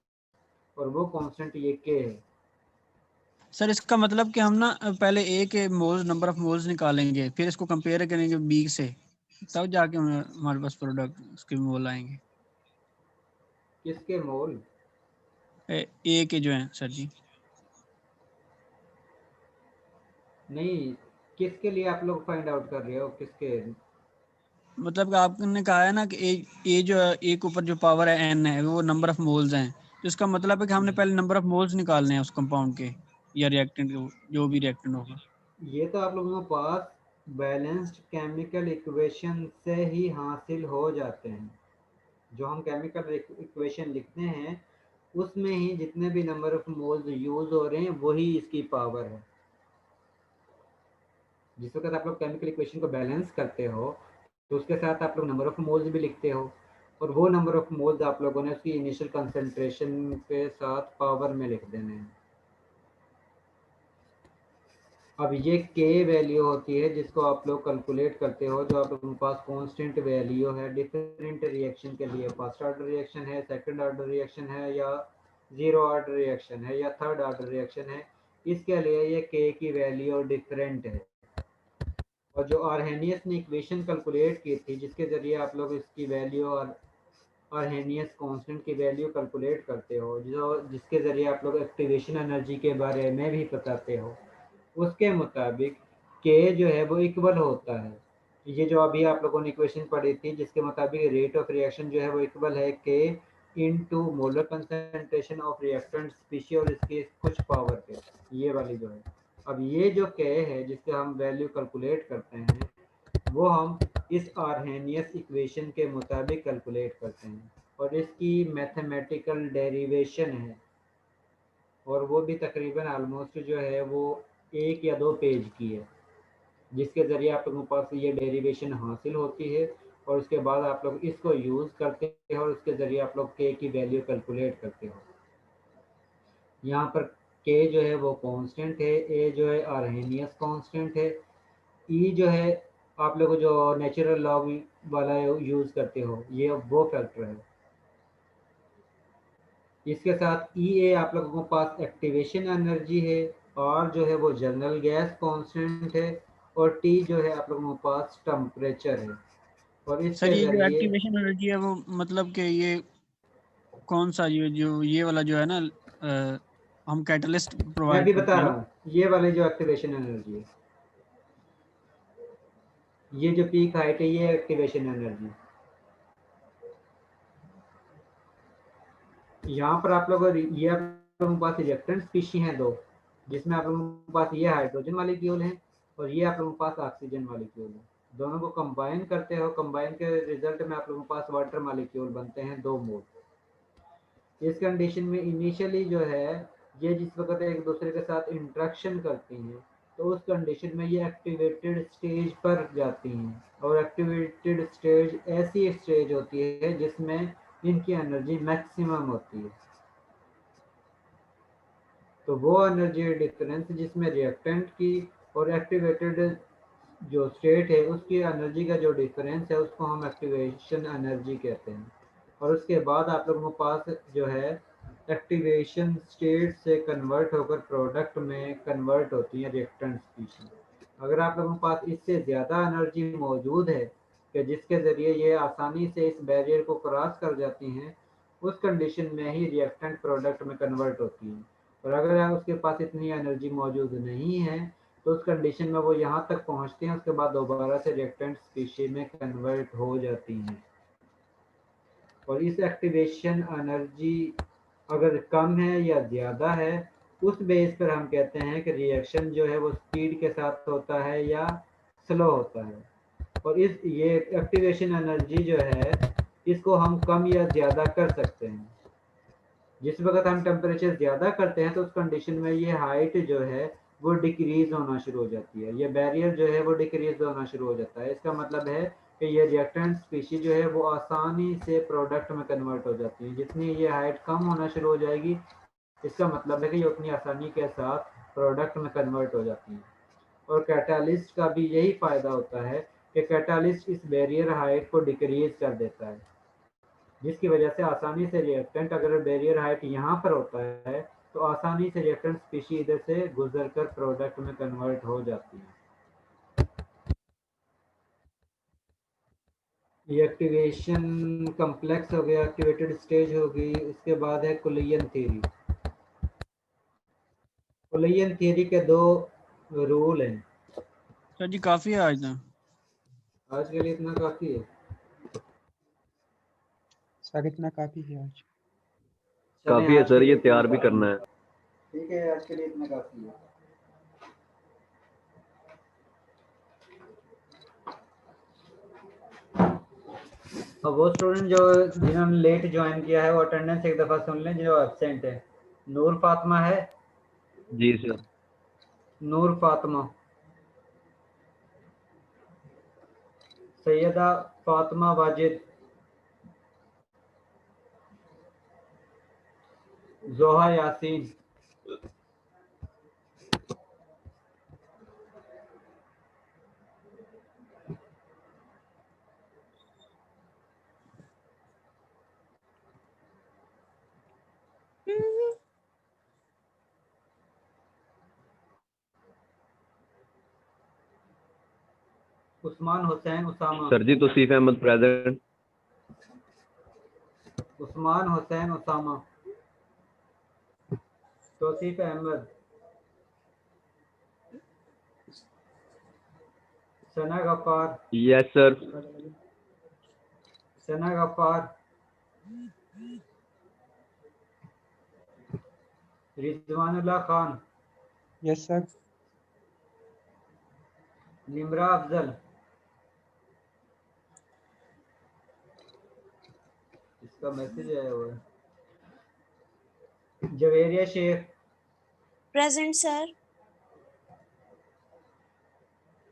और वो कांस्टेंट ये के है। सर इसका मतलब कि हम ना पहले ए के मोल्स नंबर ऑफ मोल्स निकालेंगे, फिर इसको कंपेयर करेंगे बी से, तब जाके हमारे पास प्रोडक्ट उसके मोल आएंगे। किसके मोल? ए के जो हैं सर जी। नहीं, किसके लिए आप लोग फाइंड आउट कर रहे हो, किसके? मतलब कि आपने कहा है ना कि ए जो है, ए के ऊपर जो पावर है एन है वो नंबर ऑफ मोल्स हैं, तो इसका मतलब है कि हमने पहले नंबर ऑफ मोल्स निकालने हैं उस कंपाउंड के। या रिएक्टेंट जो भी रिएक्टेंट होगा? ये तो आप लोगों के पास बैलेंस्ड केमिकल इक्वेशन से ही हासिल हो जाते हैं। जो हम केमिकल इक्वेशन लिखते हैं उसमें ही जितने भी नंबर ऑफ मोल्स यूज हो रहे हैं वही इसकी पावर है। जिस वक्त आप लोग केमिकल इक्वेशन को बैलेंस करते हो तो उसके साथ आप लोग नंबर ऑफ मोल्स भी लिखते हो, और वो नंबर ऑफ मोल्स आप लोगों ने उसकी इनिशियल कंसंट्रेशन के साथ पावर में लिख देने हैं। अब ये के वैल्यू होती है जिसको आप लोग कैलकुलेट करते हो, जो आप लोगों के पास कांस्टेंट वैल्यू है डिफरेंट रिएक्शन के लिए। फर्स्ट ऑर्डर रिएक्शन है, सेकंड ऑर्डर रिएक्शन है, या जीरो ऑर्डर रिएक्शन है, या थर्ड ऑर्डर रिएक्शन है, इसके लिए ये के की वैल्यू डिफरेंट है। और जो आर्हेनियस ने इक्वेशन कैलकुलेट की थी जिसके ज़रिए आप लोग इसकी वैल्यू और आर्हेनियस कांस्टेंट की वैल्यू कैलकुलेट करते हो, जो जिसके ज़रिए आप लोग एक्टिवेशन एनर्जी के बारे में भी बताते हो, उसके मुताबिक के जो है वो इक्वल होता है। ये जो अभी आप लोगों ने इक्वेशन पढ़ी थी जिसके मुताबिक रेट ऑफ रिएक्शन जो है वो इक्वल है के into molar concentration of reactant species और इसकी कुछ पावर पे, ये वाली जो है। अब ये जो के है जिससे हम वैल्यू कैलकुलेट करते हैं वो हम इस आर्हेनियस इक्वेशन के मुताबिक कैलकुलेट करते हैं, और इसकी मैथमेटिकल डेरिवेशन है, और वो भी तकरीबन ऑलमोस्ट जो है वो 1 या 2 पेज की है, जिसके ज़रिए आप लोगों के पास ये डेरिवेशन हासिल होती है, और उसके बाद आप लोग इसको यूज़ करते हो और उसके ज़रिए आप लोग के की वैल्यू कैलकुलेट करते हो। यहाँ पर के जो है वो कांस्टेंट है, ए जो है आर्हेनियस कांस्टेंट है, ई जो है आप लोग जो नेचुरल लॉग वाला यूज़ करते हो ये वो फैक्टर है। इसके साथ ई ए आप लोगों के पास एक्टिवेशन एनर्जी है, और जो है वो जनरल गैस कांस्टेंट है, और टी जो है आप लोगों के पास टेम्परेचर है। और सर इसके ये जो ज़रिए एक्टिवेशन एनर्जी है वो मतलब कि ये कौन सा ये वाला जो है ना हम कैटलिस्ट मैं प्रोवाइड अभी बता करते हैं रहा ना? हूँ, ये वाले जो एक्टिवेशन एनर्जी है, ये जो पीक हाइट है ये एक्टिवेशन एनर्जी। यहाँ पर आप लोग ये आप लोगों के पास रिएक्टेंट स्पीशी हैं दो, जिसमें आप लोगों के पास ये हाइड्रोजन मॉलिक्यूल है और ये आप लोगों के पास ऑक्सीजन मॉलिक्यूल है। दोनों को कंबाइन करते हो, कंबाइन के रिजल्ट में आप लोगों के पास वाटर मॉलिक्यूल बनते हैं 2 मोल। इस कंडीशन में इनिशियली जो है ये जिस वक्त एक दूसरे के साथ इंट्रैक्शन करती हैं तो उस कंडीशन में ये एक्टिवेटेड स्टेज पर जाती हैं, और एक्टिवेटेड स्टेज ऐसी स्टेज होती है जिसमें इनकी एनर्जी मैक्सिमम होती है। तो वो एनर्जी डिफरेंस जिसमें रिएक्टेंट की और एक्टिवेटेड जो स्टेट है उसकी एनर्जी का जो डिफरेंस है उसको हम एक्टिवेशन एनर्जी कहते हैं। और उसके बाद आप लोगों के पास जो है एक्टिवेशन स्टेट से कन्वर्ट होकर प्रोडक्ट में कन्वर्ट होती है रिएक्टेंट स्पीशीज। अगर आप लोगों के पास इससे ज़्यादा एनर्जी मौजूद है कि जिसके ज़रिए ये आसानी से इस बैरियर को क्रॉस कर जाती हैं, उस कंडीशन में ही रिएक्टेंट प्रोडक्ट में कन्वर्ट होती हैं। और अगर उसके पास इतनी एनर्जी मौजूद नहीं है तो उस कंडीशन में वो यहाँ तक पहुँचती हैं, उसके बाद दोबारा से रिएक्टेंट स्पीशीज में कन्वर्ट हो जाती हैं। और इस एक्टिवेशन एनर्जी अगर कम है या ज़्यादा है उस बेस पर हम कहते हैं कि रिएक्शन जो है वो स्पीड के साथ होता है या स्लो होता है। और ये एक्टिवेशन एनर्जी जो है इसको हम कम या ज़्यादा कर सकते हैं। जिस वक्त हम टेम्परेचर ज़्यादा करते हैं तो उस कंडीशन में ये हाइट जो है वो डिक्रीज होना शुरू हो जाती है, ये बैरियर जो है वो डिक्रीज होना शुरू हो जाता है। इसका मतलब है कि ये रिएक्टेंट स्पीशीज जो है वो आसानी से प्रोडक्ट में कन्वर्ट हो जाती है। जितनी ये हाइट कम होना शुरू हो जाएगी इसका मतलब है कि ये उतनी आसानी के साथ प्रोडक्ट में कन्वर्ट हो जाती है। और कैटालिस्ट का भी यही फ़ायदा होता है कि कैटालिस्ट इस बैरियर हाइट को डिक्रीज कर देता है, जिसकी वजह से आसानी से रिएक्टेंट अगर बैरियर हाइट यहाँ पर होता है तो आसानी से रिएक्टेंट स्पीशी इधर से गुजरकर प्रोडक्ट में कन्वर्ट हो जाती है। ये एक्टिवेशन कम्प्लेक्स हो गया, एक्टिवेटेड स्टेज हो गई। उसके बाद है कुलियन थ्योरी। कुलियन थ्योरी के 2 रूल हैं। सर जी काफी है आज ना? आज के लिए इतना काफ़ी है सर इतना काफी है आज। चलें काफी है आज सर, के लिए ये इतना तैयार भी काफ़ी करना है। है। ठीक है, आज के लिए इतना काफी है। अब वो स्टूडेंट जो जिन्होंने लेट ज्वाइन किया है वो अटेंडेंस एक दफा सुन लें, जो एब्सेंट है। नूर फातिमा है? जी सर। नूर फातिमा, सैयदा फातिमा वाजिद, जोहा यासीन, उस्मान हुसैन उसामा, सर जी तौसीफ अहमद प्रेजेंट। उस्मान हुसैन उसामा, तौसीफ अहमद, सना गफ्फार, यस सर। सना गफ्फार, रिजवानुल्लाह खान, यस सर। निमरा अफजल, इसका मैसेज आया हुआ है, जवेरिया शेख, प्रेजेंट सर।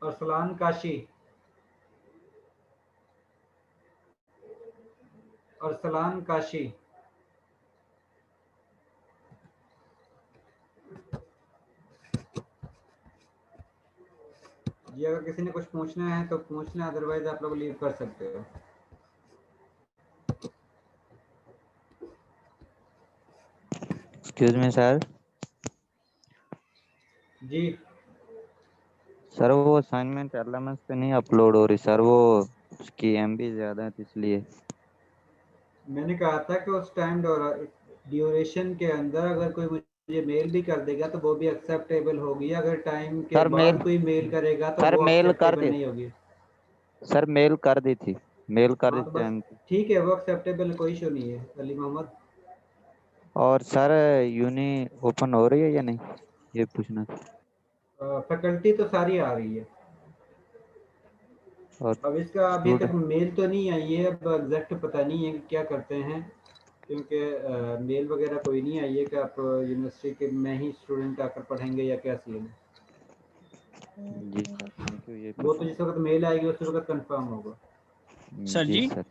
अरसलान काशी, अरसलान काशी, जी अगर किसी ने कुछ पूछना है तो पूछना, अदरवाइज आप लोग लीव कर सकते हो। Excuse me sir. जी सर वो असाइनमेंट एलएमएस पे नहीं अपलोड हो रही सर, वो उसकी एमबी ज़्यादा है तो इसलिए। मैंने कहा था कि उस टाइम ड्यूरेशन के अंदर अगर कोई मुझे मेल भी कर देगा तो वो भी एक्सेप्टेबल होगी, अगर टाइम के सर मेल बाद कोई मेल करेगा तो सर वो मेल कर एक्सेप्टेबल दी नहीं होगी। सर, मेल कर दी थी, मेल कर दी हाँ तो थी बस एमपी। ठीक है, वो एक्सेप्टेबल, कोई इशू नहीं है अली मोहम्मद। और सर यूनी ओपन हो रही है या नहीं, ये पूछना था। फैकल्टी तो सारी आ रही है। और अब इसका अभी तक स्टूडेंट मेल तो नहीं आई है, अब एग्जैक्ट पता नहीं है कि क्या करते हैं, क्योंकि मेल वगैरह कोई नहीं आई है कि आप यूनिवर्सिटी के में ही स्टूडेंट आकर पढ़ेंगे या क्या सीन है। जी सर, थैंक यू। ये वो तो जिस वक्त मेल आएगी उस वक्त कंफर्म होगा। सर जी जी। सर।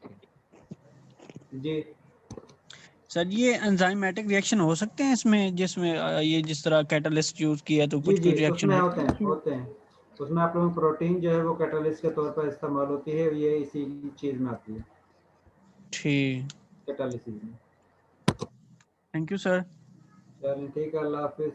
जी सर ये एंजाइमेटिक रिएक्शन हो सकते हैं इसमें, जिसमें ये जिस तरह कैटलिस्ट यूज किया तो जी कुछ जी कुछ रिएक्शन उसमें होते हैं। होते हैं। उसमें आप लोगों को प्रोटीन जो है वो कैटालिस्ट के तौर पर इस्तेमाल होती है, ये इसी चीज़ में आती है, ठीक। कैटालिसिस में। Thank you sir. चलिए ठीक है, अल्लाह हाफिज़।